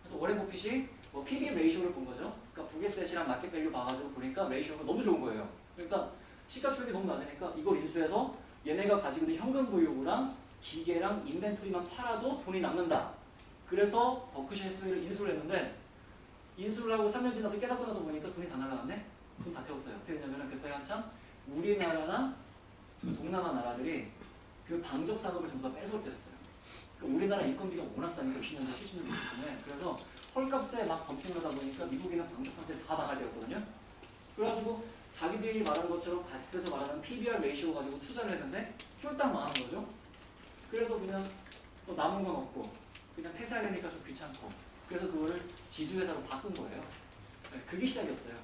그래서 워렌 버핏이 뭐 PB 레이쇼를 본 거죠. 그러니까 북에셋이랑 마켓 밸류 봐가지고 보니까 레이쇼가 너무 좋은 거예요. 그러니까 시가총액이 너무 낮으니까 이걸 인수해서 얘네가 가지고 있는 현금 보유고랑 기계랑 인벤토리만 팔아도 돈이 남는다. 그래서 버크셔 해스웨이를 인수를 했는데 인수를 하고 3년 지나서 깨닫고 나서 보니까 돈이 다 날라갔네? 돈 다 태웠어요. 어떻게 됐냐면 그때 한참 우리나라나 동남아 나라들이 그 방적 산업을 전부 다 뺏어올 때였어요. 그러니까 우리나라 인건비가 워낙 싸니까 60년대, 70년대 때문에 그래서 헐값에 막 덤핑을 하다 보니까 미국이나 방적 산업들이 다 나가야 되었거든요. 그래가지고 자기들이 말하는 것처럼 가스에서 말하는 PBR 레이쇼 가지고 투자를 했는데 쫄딱 망하는 거죠. 그래서 그냥 또 남은 건 없고 그냥 폐쇄하려니까 좀 귀찮고 그래서 그거를 지주회사로 바꾼 거예요. 네, 그게 시작이었어요.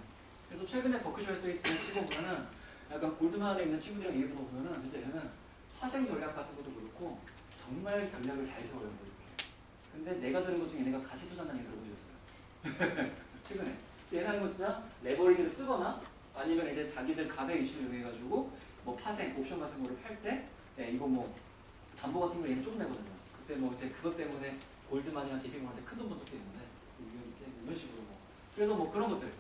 그래서 최근에 버크셔 해스웨이 치고 보면은 약간 골드만에 있는 친구들이랑 얘기 들어보면은 진짜 얘는 화생 전략 같은 것도 그렇고 정말 전략을 잘 세워요. 근데 내가 들은 것 중에 얘네가 같이 투자한다는 얘기 들어보셨어요. 최근에. 얘네 하는 거 진짜 레버리지를 쓰거나 아니면 이제 자기들 가백 이슈를 이용해가지고 뭐 파생, 옵션 같은 거를 팔 때 이거 뭐 담보 같은 걸 얘는 좀 내거든요. 그때 뭐 이제 그것 때문에 골드만이나 JP모건한테 큰 돈 번 적게 있는데 이런 식으로 뭐 그래서 뭐 그런 것들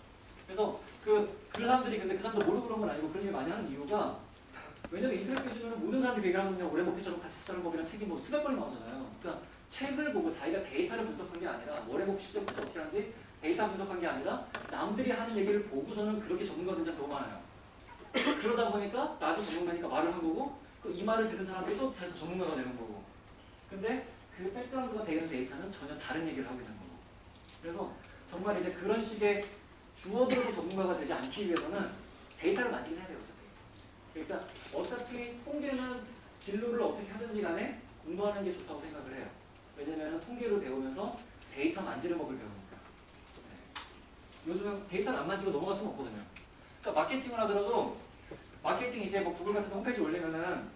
그래서 그 사람들이 근데 그 사람도 모르고 그런 건 아니고 그런 일 많이 하는 이유가 왜냐면 인터넷 기준으로 모든 사람들이 얘기를 하면 오래 버핏처럼 같이 투자하는 법이랑 책이 뭐 수백 번이 나오잖아요. 그러니까 책을 보고 자기가 데이터를 분석한 게 아니라 오래 버핏이 진짜 어떻게 하는지 데이터 분석한 게 아니라 남들이 하는 얘기를 보고서는 그렇게 전문가 된 사람이 너무 많아요. 그러다 보니까 나도 전문가니까 말을 한 거고 이 말을 들은 사람들이 또 자기가 전문가가 되는 거고 근데 그 백그라운드가 되는 데이터는 전혀 다른 얘기를 하고 있는 거고 그래서 정말 이제 그런 식의 주어들어서 전문가가 되지 않기 위해서는 데이터를 만지긴 해야 돼요. 그러니까 어차피 통계는 진로를 어떻게 하든지 간에 공부하는 게 좋다고 생각을 해요. 왜냐면 통계를 배우면서 데이터 만지는 법을 배우니까. 네. 요즘은 데이터를 안 만지고 넘어갈 수는 없거든요. 그러니까 마케팅을 하더라도 마케팅 이제 뭐 구글 같은 홈페이지 올리면은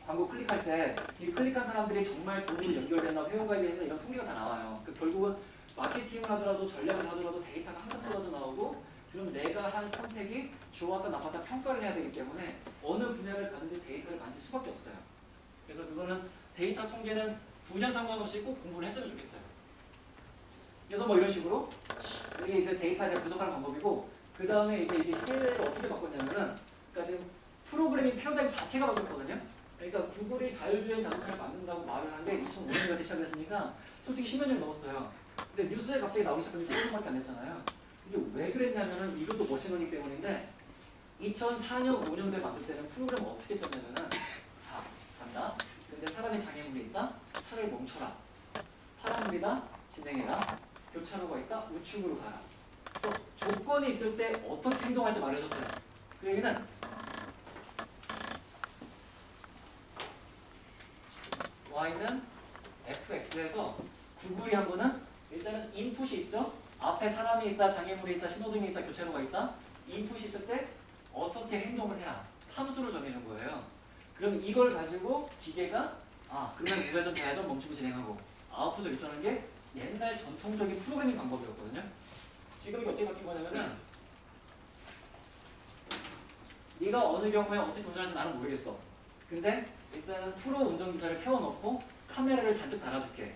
광고 클릭할 때 이 클릭한 사람들이 정말 돈으로 연결됐나 회원가입이 했나 이런 통계가 다 나와요. 그러니까 결국은 마케팅을 하더라도 전략을 하더라도 데이터가 항상 떨어져 나오고 그럼 내가 한 선택이 좋았다 나빴다 평가를 해야 되기 때문에 어느 분야를 가든지 데이터를 만질 수밖에 없어요. 그래서 그거는 데이터 통계는 분야 상관없이 꼭 공부를 했으면 좋겠어요. 그래서 뭐 이런 식으로 이게 이제 데이터를 분석하는 방법이고 그 다음에 이제 이게 시대를 어떻게 바꿨냐면은 그러니까 지금 프로그래밍 패러다임 자체가 바뀌었거든요. 그러니까 구글이 자율주행 자동차를 만든다고 말을 하는데 2005년까지 시작했으니까 솔직히 10여 년이 넘었어요. 근데 뉴스에 갑자기 나오기 시작한 지 4년밖에 안 됐잖아요. 이게 왜 그랬냐면은 이것도 머신러닝 때문인데 2004년, 5년도에 만들 때는 프로그램을 어떻게 짰냐면은 자, 간다. 근데 사람이 장애물이 있다. 차를 멈춰라. 파란불이다. 진행해라. 교차로가 있다. 우측으로 가라. 또 조건이 있을 때 어떻게 행동할지 말해줬어요. 그 얘기는 Y는 FX에서 구글이 한 거는 일단은 인풋이 있죠. 앞에 사람이 있다, 장애물이 있다, 신호등이 있다, 교차로가 있다. 인풋이 있을 때 어떻게 행동을 해라. 함수를 정해준 거예요. 그럼 이걸 가지고 기계가 그러면 무회전, 좌회전 멈추고 진행하고 아웃풋을 일정하는 게 옛날 전통적인 프로그래밍 방법이었거든요. 지금 이게 어떻게 바뀐 거냐면은 네가 어느 경우에 어떻게 운전할지 나는 모르겠어. 근데 일단은 프로 운전기사를 태워놓고 카메라를 잔뜩 달아줄게.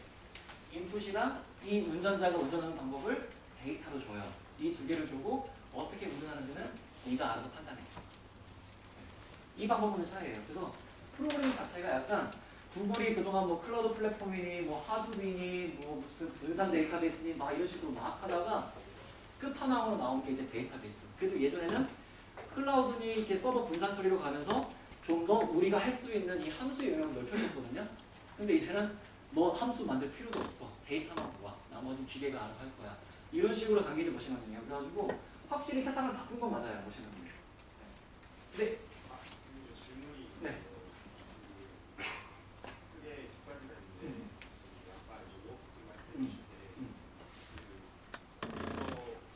인풋이랑 이 운전자가 운전하는 방법을 데이터로 줘요. 이 두 개를 주고 어떻게 운전하는지는 네가 알아서 판단해. 이 방법은 차이예요. 그래서 프로그램 자체가 약간 구글이 그동안 뭐 클라우드 플랫폼이니 뭐 하드빈이 뭐 무슨 분산 데이터베이스니 막 이런 식으로 막 하다가 끝판왕으로 나온 게 이제 데이터베이스. 그래도 예전에는 클라우드니 이렇게 서버 분산 처리로 가면서 좀 더 우리가 할 수 있는 이 함수의 영역을 넓혀줬거든요. 근데 이제는 뭐 함수 만들 필요도 없어. 데이터만 모아. 나머지는 기계가 알아서 할 거야. 이런 식으로 간 게 이제 머신러닝이에요. 그래가지고 확실히 세상을 바꾼 건 맞아요. 머신러닝. 네. 질문이 네. 크게 두 가지가 있는데 아까 요거 말씀해 주실 때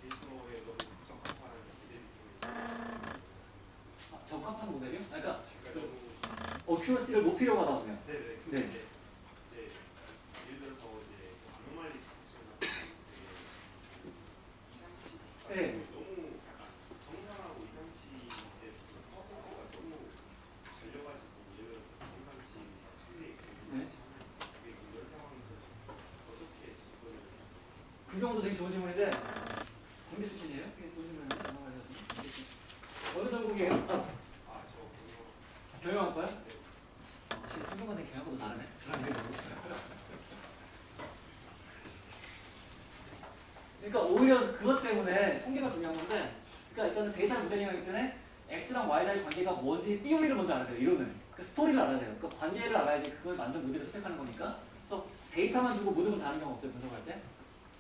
데이터에 너무 적합한 모델이 적합한 모델이요? 그러니까 너무 어큐러시를 높이려고 하다 보면. 네네 네. 이제 예를 들어서 이제 아노말리 펑션 같은 이상치 네. 너무 약간 정상하고 이상치의 그 서버가 너무 걸려가지고 예를 들어서 정상치 천대 있고 이상치 하나 있고 이런 상황에서 어떻게 접근을 그 경우도 되게 좋은 질문인데 공개 수준이에요? 이게 좋은 질문인데 어느 전공이에요? 아저 경영학과요? 사실 3년간의 경영하고도 다르네. 저랑 이게 그러니까 오히려 그것 때문에 통계가 중요한 건데, 그러니까 일단은 데이터 모델링하기 때문에 x랑 y 사이 관계가 뭔지 띠오리를 먼저 알아야 돼요. 이론을. 그 스토리를 알아야 돼요. 그러니까 관계를 알아야지 그걸 만든 모델을 선택하는 거니까. 그래서 데이터만 주고 모든 걸 다른 경우 없어요. 분석할 때.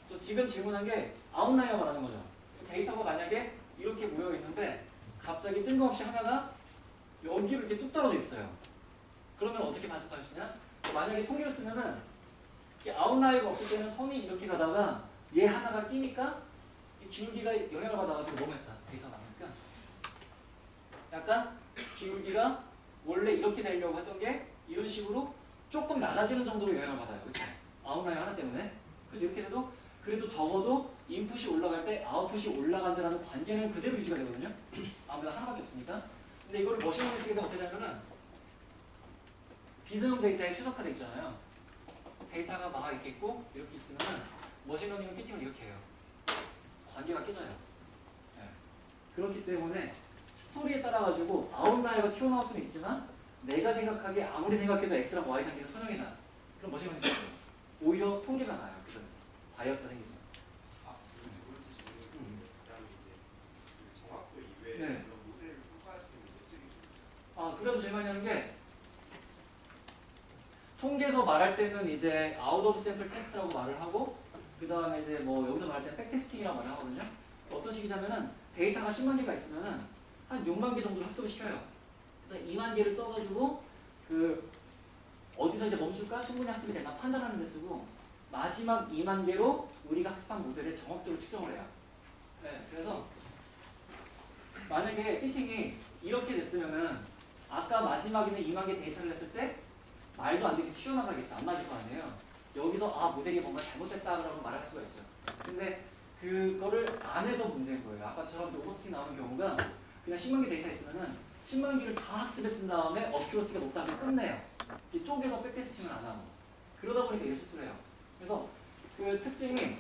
그래서 지금 질문한 게 아웃라이어 말하는 거죠. 데이터가 만약에 이렇게 모여 있는데 갑자기 뜬금없이 하나가 여기로 이렇게 뚝 떨어져 있어요. 그러면 어떻게 반습할 수 있냐? 만약에 통계를 쓰면은 이 아웃라이어가 없을 때는 선이 이렇게 가다가 얘 하나가 끼니까 이 기울기가 영향을 받아가지고 너무했다. 데이터가 나오니까 약간 기울기가 원래 이렇게 되려고 했던 게 이런 식으로 조금 낮아지는 정도로 영향을 받아요. 그렇죠? 아웃라이어 하나 때문에. 그래서 이렇게 해도 그래도 적어도 인풋이 올라갈 때 아웃풋이 올라간다는 관계는 그대로 유지가 되거든요. 아무래도 하나밖에 없으니까. 근데 이거를 머신러닝 쓰게 되면 어떻게 하냐면은 비전용 데이터에 최적화되어 있잖아요. 데이터가 막 이렇게 있고 이렇게 있으면 머신러닝은 피팅을 이렇게 해요. 관계가 깨져요. 네. 그렇기 때문에 스토리에 따라 가지고 아웃라이어가 튀어나올 수는 있지만 내가 생각하기에 아무리 생각해도 X랑 Y 상계가 선형이 나. 그럼 머신러닝 써요. 오히려 통계가 나요. 그죠? 바이어스가 생기죠. 두 번째 질문이 그다음에 이제 그 정확도 이외에 네. 그런 모델을 평가할 수 있는 메트릭이 아, 그래도 제일 많이 하는 게 통계에서 말할 때는 이제 아웃 오브 샘플 테스트라고 말을 하고 그 다음에 이제 뭐 여기서 말할 때는 백테스팅이라고 말을 하거든요. 어떤 식이냐면은 데이터가 10만 개가 있으면은 한 6만 개 정도를 학습을 시켜요. 그다음에 2만 개를 써가지고 그 어디서 이제 멈출까 충분히 학습이 되나 판단하는 데 쓰고 마지막 2만 개로 우리가 학습한 모델의 정확도를 측정을 해요. 네, 그래서 만약에 피팅이 이렇게 됐으면은 아까 마지막에는 2만 개 데이터를 했을 때 말도 안 되게 튀어나가겠죠. 안 맞을 거 아니에요. 여기서 아 모델이 뭔가 잘못됐다라고 말할 수가 있죠. 근데 그거를 안 해서 문제인 거예요. 아까처럼 오버핏 나오는 경우가 그냥 10만 개 데이터 있으면은 10만 개를 다 학습해 쓴 다음에 어큐러시가 높다면 끝내요. 이 쪼개서 백테스팅을 안 하고 그러다 보니까 이런 실수를 해요. 그래서 그 특징이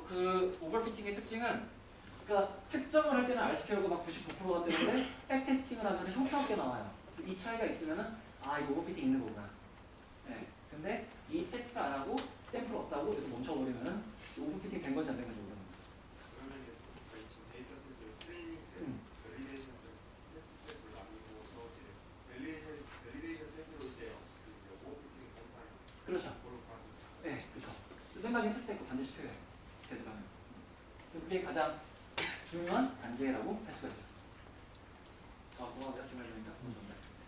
그 오버피팅의 특징은 그러니까 특정을 할 때는 RSQL가 막 99%가 되는데 백테스팅을 하면 형평없게 나와요. 이 차이가 있으면은 아 이거 오버피팅 있는 거구나. 네. 근데 이 테스트 안 하고 샘플 없다고 그래서 멈춰버리면은 오버피팅 된 건지 안 된 건지 모르는 거예요. 그러면 저희 지금 데이터 셋을 트레이닝 셋, 밸리데이션 셋으로 나누고서 이제 밸리데이션 셋으로 이제 그 오버피팅 검사를 그렇죠. 보러 가는 네, 그렇죠. 생각이 테스트했고 반드시 필요해요. 제대로 하면. 그게 가장 중요한 단계라고 할 수가 있죠. 아, 내가 정말 좋으니까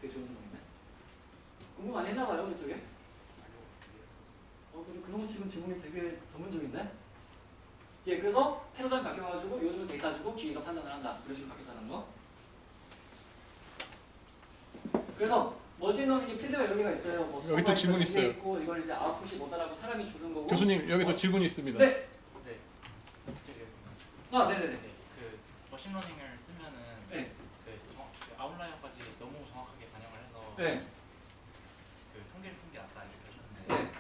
되게 좋은 질문인데. 공부 많이 했나 봐요, 그쪽에? 그런 지금 질문이 되게 전문적인데? 예, 그래서 패러다임 바뀌어가지고 요즘은 데이터 가지고 기계가 판단을 한다. 그런 식으로 바뀌었다는 거. 그래서 머신러닝 필드가 여러 개가 있어요. 뭐 여기 또 질문 있어요. 있고, 이걸 이제 아웃풋이 뭐다라고 사람이 주는 거고. 교수님 여기 또 질문이 있습니다. 네. 네. 아, 네네네. 네. 그 머신러닝을 쓰면은 네. 그 아웃라이어까지 너무 정확하게 반영을 해서 네. 그 통계를 쓴 게 낫다 이렇게 하셨는데 네.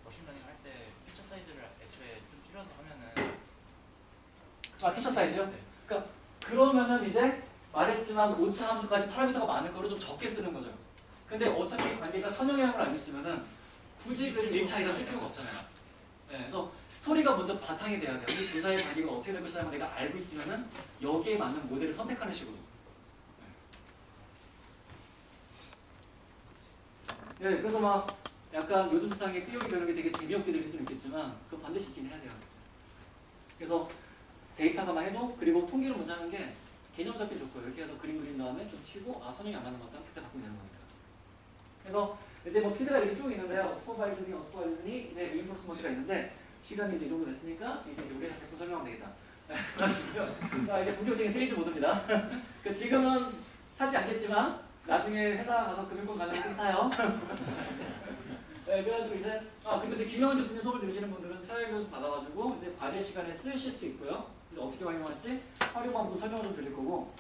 머신러닝 할 때 피처 사이즈를 애초에 좀 줄여서 하면은 아, 피처 사이즈요? 네. 그러니까 그러면은 이제 말했지만 오차 함수까지 파라미터가 많은 거를 좀 적게 쓰는 거죠. 근데 어차피 관계가 선형형을 알고 있으면은 굳이 그 1차 이상 쓸 필요가 없잖아요. 네, 그래서 스토리가 먼저 바탕이 돼야 돼요. 이 두 사이의 관계가 어떻게 될 것이라는 걸 내가 알고 있으면은 여기에 맞는 모델을 선택하는 식으로. 네, 그래서 막 약간 요즘 세상에 띠오리 배우는 게 되게 재미없게 들릴 수는 있겠지만 그거 반드시 있긴 해야 돼요. 그래서 데이터가만 해도 그리고 통계를 먼저 하는 게 개념 잡기 좋고요. 이렇게 해서 그림 그린 다음에 좀 치고 아 선형이 안 맞는 것 같다 그때 바꾸면 되는 거니까. 그래서 이제 뭐 필드가 이렇게 쭉 있는데요. 슈퍼바이즈니 어슈퍼바이즈니 이제 리인포스먼트가 있는데 시간이 이제 이 정도 됐으니까 이제 우리 자꾸 설명하면 되겠다. 그러시고요. 자 이제 본격적인 시리즈 모드입니다. 그 지금은 사지 않겠지만 나중에 회사 가서 금융권 가려면 꼭 사요. 네, 그래가지고 이제 근데 이제 김영환 교수님 수업을 들으시는 분들은 트라이얼 교수 받아가지고 이제 과제 시간에 쓰실 수 있고요. 이제 어떻게 활용할지 활용 방법 설명을 좀 드릴 거고.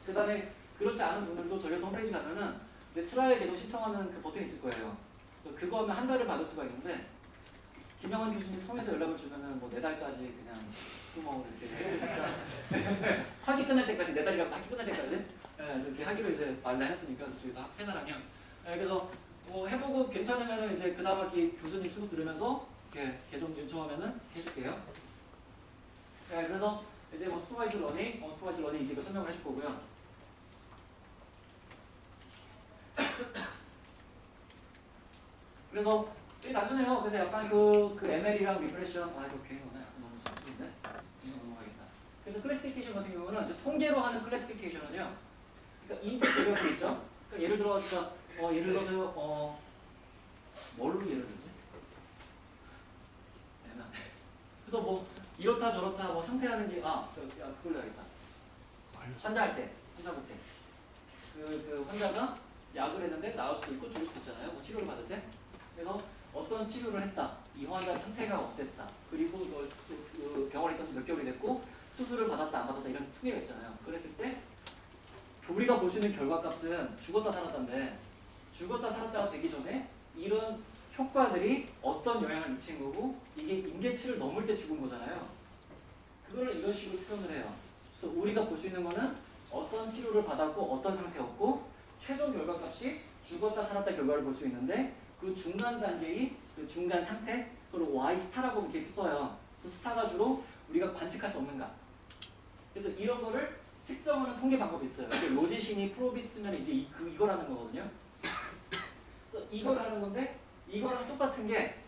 그다음에 그렇지 않은 분들도 저희 홈페이지 가면은 이제 트라이얼 계속 신청하는 그 버튼이 있을 거예요. 그래서 그거 하면 한 달을 받을 수가 있는데 김영환 교수님 통해서 연락을 주면은 뭐 4달까지 그냥 뭐 이렇게 학기 끝날 때까지 4달이라고 학기 끝날 때까지 그래서 이렇게 하기로 이제 말을 했으니까 저희서 회사랑요. 그래서 뭐 해보고 괜찮으면은 이제 그 다음 학기 교수님 수업 들으면서 이렇게 계속 요청하면은 해줄게요. 그래서 이제 뭐 슈퍼바이즈 러닝 이제 이거 설명을 해줄 거고요. 그래서 되게 단순해요. 그래서 약간 그 ML이랑 리그레션 이거 괜히 오네. 너무 슬픈데 이거 넘어가겠다. 그래서 클래시피케이션 같은 경우는 이제 통계로 하는 클래시피케이션은요. 그러니까 인풋 배열이 있죠. 그러니까 예를 예를 들어서 뭘로 예를 들지? 그래서 뭐 이렇다 저렇다 뭐 상태하는 게 그걸로 해야겠다. 환자 할 때, 환자 볼 때. 그 환자가 약을 했는데 나을 수도 있고 죽을 수도 있잖아요. 뭐 치료를 받을 때. 그래서 어떤 치료를 했다. 이 환자 상태가 어땠다. 그리고 그 병원에 있던 지 몇 개월이 됐고 수술을 받았다 안 받았다 이런 통계가 있잖아요. 그랬을 때 우리가 볼 수 있는 결과값은 죽었다 살았다인데 죽었다 살았다가 되기 전에 이런 효과들이 어떤 영향을 미친 거고 이게 임계치를 넘을 때 죽은 거잖아요. 그걸 이런 식으로 표현을 해요. 그래서 우리가 볼 수 있는 거는 어떤 치료를 받았고 어떤 상태였고 최종 결과값이 죽었다 살았다 결과를 볼 수 있는데 그 중간 단계의 그 중간 상태 그걸 Y 스타라고 이렇게 써요. 그래서 스타가 주로 우리가 관측할 수 없는가. 그래서 이런 거를 측정하는 통계 방법이 있어요. 이제 로지시니 프로빗 쓰면 이제 이걸 하는 거거든요. 그래서 이걸 하는 건데 이거랑 똑같은 게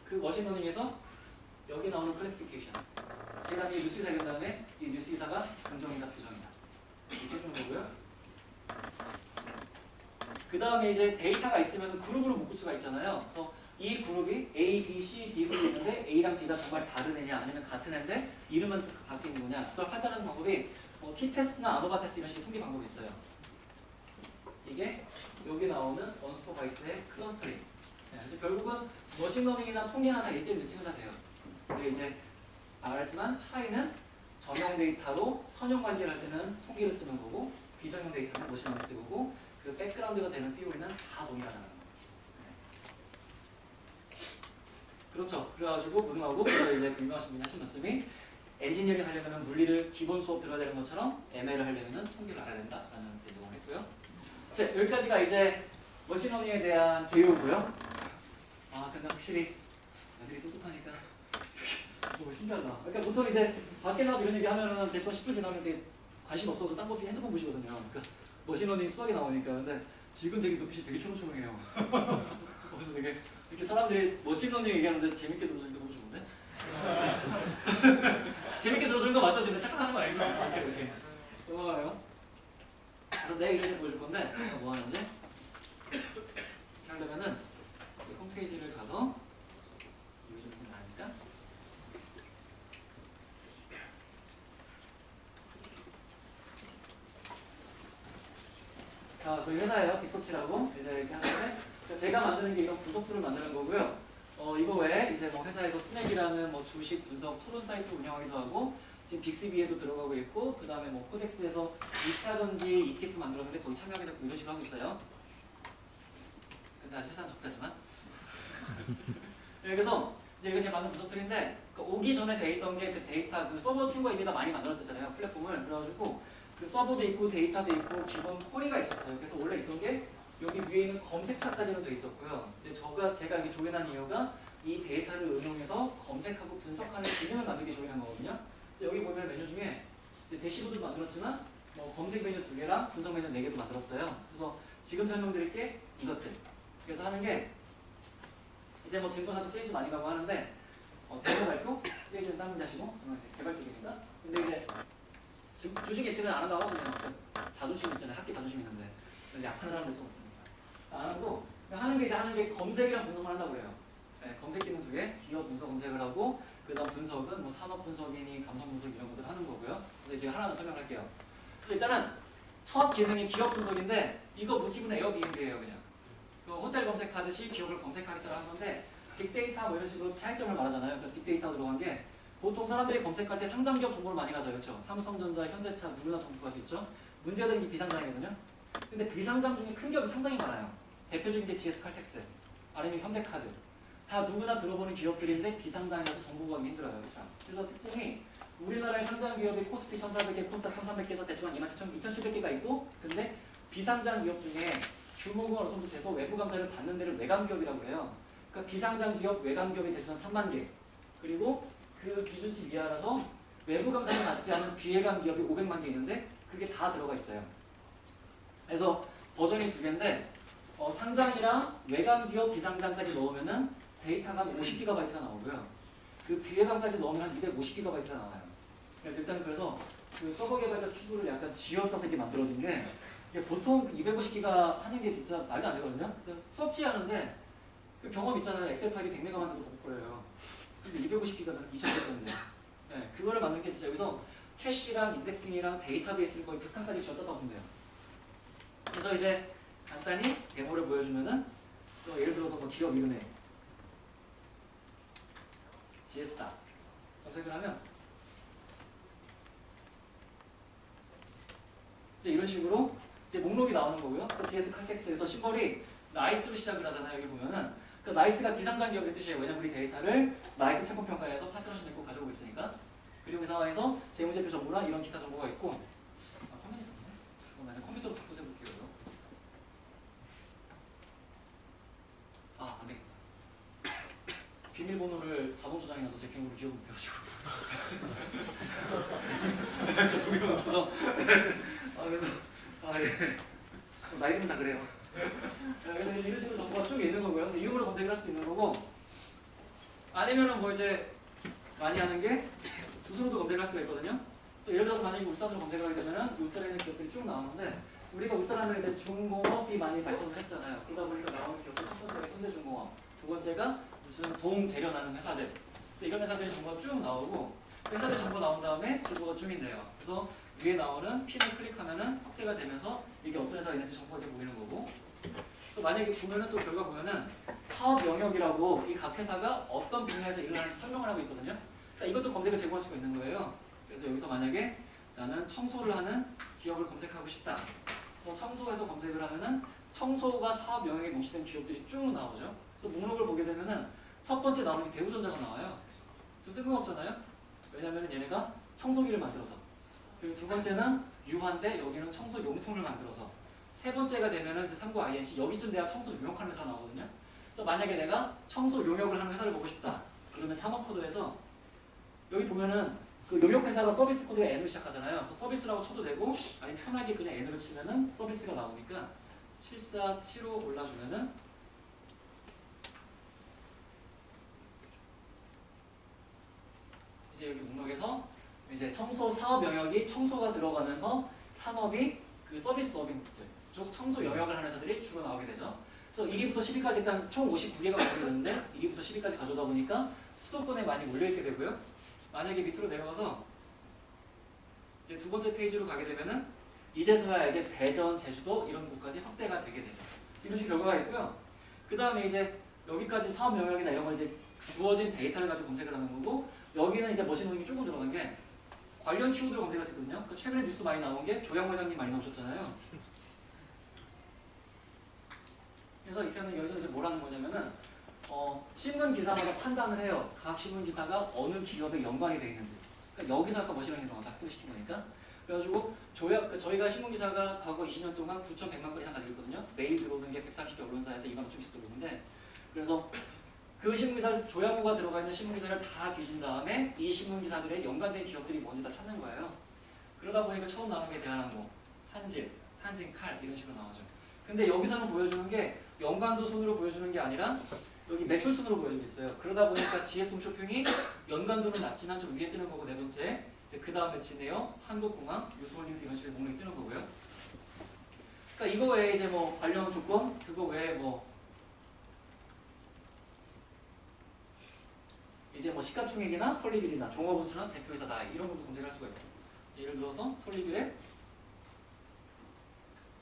그 머신러닝에서 여기 나오는 클래시피케이션. 제가 이 뉴스기사 읽은 다음에 이 뉴스기사가 긍정이다 부정이다. 이렇게 해주는 거고요. 그 다음에 이제 데이터가 있으면 그룹으로 묶을 수가 있잖아요. 그래서 이 그룹이 A, B, C, D 그룹이 있는데 A랑 B가 정말 다른 애냐 아니면 같은 애인데 이름은 바뀌는 거냐 그걸 판단하는 방법이 T-테스트나 아노바 테스트 이런 식의 통계 방법이 있어요. 이게 여기 나오는 언슈퍼바이즈의 클러스터링. 그래서 결국은 머신러닝이나 통계나 다 1대1 매칭은 다 돼요. 근데 이제 말했지만 차이는 전형 데이터로 선형 관계를 할 때는 통계를 쓰는 거고 비전형 데이터는 머신러닝 쓰는 거고 그 백그라운드가 되는 피오리는 다 동일하다는 거예요. 그렇죠. 그래가지고 무능하고 이제 유명하신 분이 하신 말씀이 엔지니어링 하려면 물리를 기본 수업 들어야 되는 것처럼 ML을 하려면 통계를 알아야 된다라는 내용을 했고요. 자, 여기까지가 이제 머신러닝에 대한 개요고요. 근데 확실히 애들이 똑똑하니까 너무 신기하다. 그러니까 보통 이제 밖에 나와서 이런 얘기 하면은 대충 10분 지나면 되게 관심 없어서 딴 거 핸드폰 보시거든요. 그러니까 머신러닝 수학이 나오니까 근데 지금 되게 눈빛이 되게 초롱초롱해요. 그래서 되게 이렇게 사람들이 머신러닝 얘기하는데 재밌게 들어주는 게 너무 좋은데? 재밌게 들어주는 거 맞죠? 지금 착각하는 거 아니고 이렇게 고마워요. 그래서 내가 이런 거 보여줄 건데 뭐 하는지 하려면은 홈페이지를 가서 이거 좀 나니까 저희 회사예요. 빅서치라고 이제 이렇게 하는데 제가 만드는 게 이런 분석 툴을 만드는 거고요. 이거 외에 이제 뭐 회사에서 스냅이라는 뭐 주식 분석 토론 사이트 운영하기도 하고 지금 빅스비에도 들어가고 있고 그 다음에 뭐 코덱스에서 2차 전지 ETF 만들었는데 거기 참여하게 되고 이런 식으로 하고 있어요. 근데 아직 회사는 적자지만. 네, 그래서 이제 이거 제가 만든 분석 툴인데 그러니까 오기 전에 돼 있던 게 그 데이터 그 서버 친구가 이미 다 많이 만들었잖아요. 플랫폼을. 그래가지고 그 서버도 있고 데이터도 있고 기본 쿼리가 있었어요. 그래서 원래 있던 게 여기 위에 있는 검색창까지는 돼 있었고요. 근데 제가 이렇게 조인한 이유가 이 데이터를 응용해서 검색하고 분석하는 기능을 만들게 조인한 거거든요. 그래서 여기 보면 메뉴 중에 이제 대시보드도 만들었지만 뭐 검색 메뉴 2개랑 분석 메뉴 4개도 만들었어요. 그래서 지금 설명드릴 게 이것들. 그래서 하는 게 이제 뭐 증거사도 세이즈 많이 가고 하는데 데모 발표? 세이즈는 다른 자시고 저는 이제 개발 쪽입니다. 근데 이제 주식 예측은 안 한다고 하거든요. 자존심 있잖아요. 학기 자존심 있는데 약한 사람들 쓰고 있습니다. 안 하고 하는 게 검색이랑 분석을 한다고 그래요. 네, 검색 기능 2개, 기업 분석 검색을 하고 그다음 분석은 뭐 산업 분석이니 감성 분석 이런 것들 하는 거고요. 그래서 이제 하나하나 설명할게요. 일단은 첫 기능이 기업 분석인데 이거 모티브는 에어비앤비예요 그냥. 그 호텔 검색하듯이 기업을 검색하겠다는 건데 빅데이터 뭐 이런 식으로 차이점을 말하잖아요. 그 빅데이터 들어간 게 보통 사람들이 검색할 때 상장기업 정보를 많이 가져요. 그렇죠? 삼성전자, 현대차 누구나 정보 갈 수 있죠. 문제들은 이게 비상장이거든요. 근데 비상장 중에 큰 기업이 상당히 많아요. 대표적인 게 GS칼텍스, 아니면 현대카드. 다 누구나 들어보는 기업들인데 비상장이라서 정보 구하기 힘들어요. 그렇죠? 그래서 특징이 우리나라의 상장 기업이 코스피 1,400개, 코스닥 1,300개에서 대충 한 27,700개가 있고 근데 비상장 기업 중에 규모가 어느 정도 돼서 외부 감사를 받는 데를 외감기업이라고 해요. 그러니까 비상장 기업, 외감기업이 대충 한 3만 개. 그리고 그 기준치 이하라서 외부 감사를 받지 않은 비외감 기업이 500만 개 있는데 그게 다 들어가 있어요. 그래서 버전이 2개인데 상장이랑 외감 기업 비상장까지 넣으면은 데이터가 50GB가 나오고요. 그 비외감까지 넣으면 한 250GB가 나와요. 그래서 일단 그 서버 개발자 친구를 약간 쥐어짜서 이렇게 만들어진 게 이게 보통 250GB 하는 게 진짜 말도 안 되거든요. 서치하는데 그 경험 있잖아요. 엑셀 파일이 100메가만 돼도 못 걸려요. 근데 250GB는 2000개인데 네, 그거를 만든 게 진짜 여기서 캐시랑 인덱싱이랑 데이터베이스를 거의 극한까지 쥐어짜다 보면 돼요. 그래서 이제 간단히 데모를 보여주면은 또 예를 들어서 뭐 기업 이름에 GS다 검색을 하면 이제 이런 식으로 이제 목록이 나오는 거고요. 그래서 GS칼텍스에서 심벌이 나이스로 시작을 하잖아요. 여기 보면은 그 나이스가 비상장 기업의 뜻이에요. 왜냐면 우리 데이터를 나이스 채권평가에서 파트너십 맺고 가져오고 있으니까. 그리고 그 상황에서 재무제표 정보랑 이런 기타 정보가 있고 화면이 있었네? 잠깐만요. 컴퓨터로 바꿔서 해볼게요. 안 되겠다. 비밀번호를 자동 저장해놔서 제 비밀번호 기억 못해가지고 죄송해요. 나이 들면 다 그래요. 그래서 이런 식으로 정보가 쭉 있는 거고요. 그래서 이름으로 검색을 할 수도 있는 거고 아니면은 뭐 이제 많이 하는 게 주소로도 검색을 할 수가 있거든요. 그래서 예를 들어서 만약에 울산으로 검색을 하게 되면은 울산에 있는 기업들이 쭉 나오는데 우리가 울산하면 이제 중공업이 많이 발전을 했잖아요. 그러다 보니까 나오는 기업들 첫 번째가 현대중공업, 두 번째가 무슨 동재료 나는 회사들. 그래서 이런 회사들이 정보가 쭉 나오고 회사들 정보 나온 다음에 지도가 줌인돼요. 그래서 위에 나오는 핀을 클릭하면은 확대가 되면서 이게 어떤 회사가 있는지 정보가 이렇게 보이는 거고. 또 만약에 보면은 또 결과 보면은 사업 영역이라고 이 각 회사가 어떤 분야에서 일을 하는지 설명을 하고 있거든요. 그러니까 이것도 검색을 제공할 수가 있는 거예요. 그래서 여기서 만약에 나는 청소를 하는 기업을 검색하고 싶다. 청소에서 검색을 하면은 청소가 사업 영역에 명시된 기업들이 쭉 나오죠. 그래서 목록을 보게 되면은 첫 번째 나오는 게 대우전자가 나와요. 좀 뜬금없잖아요. 왜냐하면 얘네가 청소기를 만들어서. 그리고 두 번째는 유화인데 여기는 청소 용품을 만들어서. 세 번째가 되면은 이제 삼구 INC 여기쯤 돼야 청소 용역하는 회사 나오거든요. 그래서 만약에 내가 청소 용역을 하는 회사를 보고 싶다. 그러면 산업코드에서 여기 보면은 그 용역 회사가 서비스 코드가 N으로 시작하잖아요. 그래서 서비스라고 쳐도 되고 아니면 편하게 그냥 N으로 치면은 서비스가 나오니까 7475 올라주면은 이제 여기 목록에서 이제 청소 사업 영역이 청소가 들어가면서 산업이 그 서비스업인 쪽 청소 영역을 하는 회사들이 주로 나오게 되죠. 그래서 1위부터 10위까지 일단 총 59개가 가져있는데 1위부터 10위까지 가져다 보니까 수도권에 많이 몰려있게 되고요. 만약에 밑으로 내려가서 이제 두 번째 페이지로 가게 되면은 이제서야 이제 대전, 제주도 이런 곳까지 확대가 되게 돼요. 이런 식의 결과가 있고요. 그 다음에 이제 여기까지 사업 영역이나 이런 거 이제 주어진 데이터를 가지고 검색을 하는 거고 여기는 이제 머신러닝이 조금 들어간 게 관련 키워드로 검색을 했거든요. 그러니까 최근에 뉴스 많이 나온 게 조양 회장님 많이 나오셨잖아요. 그래서 이렇게 하면 여기서 이제 뭘 하는 거냐면은 신문 기사마다 판단을 해요. 각 신문 기사가 어느 기업에 연관이 되어 있는지. 그러니까 여기서 아까 머신러닝 정확히 학습시킨 거니까. 그래가지고 저희가 신문 기사가 과거 20년 동안 9,100만 건 이상 가지고 있거든요. 매일 들어오는 게 130개 언론사에서 2만 5천 개씩 들어오는데, 그래서 그 신문 기사를 조야구가 들어가 있는 신문 기사를 다 뒤진 다음에 이 신문 기사들의 연관된 기업들이 뭔지 다 찾는 거예요. 그러다 보니까 처음 나오는 게 대한항공, 한진칼 이런 식으로 나오죠. 근데 여기서는 보여주는 게 연관도 손으로 보여주는 게 아니라 여기 매출 순으로 보여주고 있어요. 그러다 보니까 GS 홈쇼핑이 연관도는 낮지만 좀 위에 뜨는 거고, 네 번째 그 다음에 진에어, 한국공항, 유스홀딩스 이런 식으로 목록이 뜨는 거고요. 그러니까 이거 외에 이제 뭐 관련 조건, 그거 외에 뭐 이제 뭐 시가총액이나 설립일이나 종업원수나 대표이사 나이 이런 것도 검색할 수가 있고, 예를 들어서 설립일에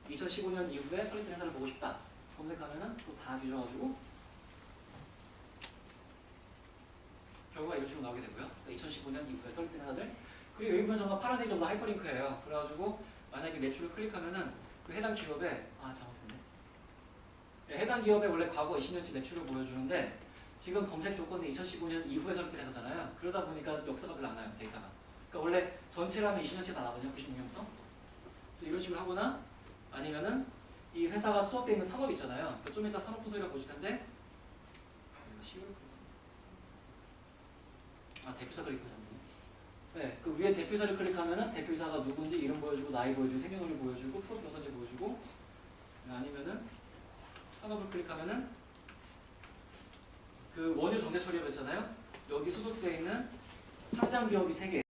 2015년 이후에 설립된 회사를 보고 싶다 검색하면은 또 다 뒤져가지고 결과가 이런 식으로 나오게 되고요. 그러니까 2015년 이후에 설립된 회사들, 그리고 여기 보면 정말 파란색이 전부 하이퍼링크예요. 그래가지고 만약에 매출을 클릭하면은 그 해당 기업에 잘못했네. 해당 기업에 원래 과거 20년치 매출을 보여주는데 지금 검색 조건이 2015년 이후에 설립된 회사잖아요. 그러다 보니까 역사가 별로 안 나요, 데이터가. 그러니까 원래 전체라면 20년치가 나거든요, 96년부터. 그래서 이런 식으로 하거나 아니면은 이 회사가 수업되어 있는 산업 있잖아요. 그러니까 좀 이따 산업 분석이라고 보실 텐데, 대표사 클릭하셨네. 네, 그 위에 대표사를 클릭하면은 대표이사가 누군지 이름 보여주고 나이 보여주고 생년월일 보여주고 프로필 어떤지 보여주고, 아니면은 산업을 클릭하면은 그 원유 정제 처리업이었잖아요. 여기 소속되어 있는 상장 기업이 3개,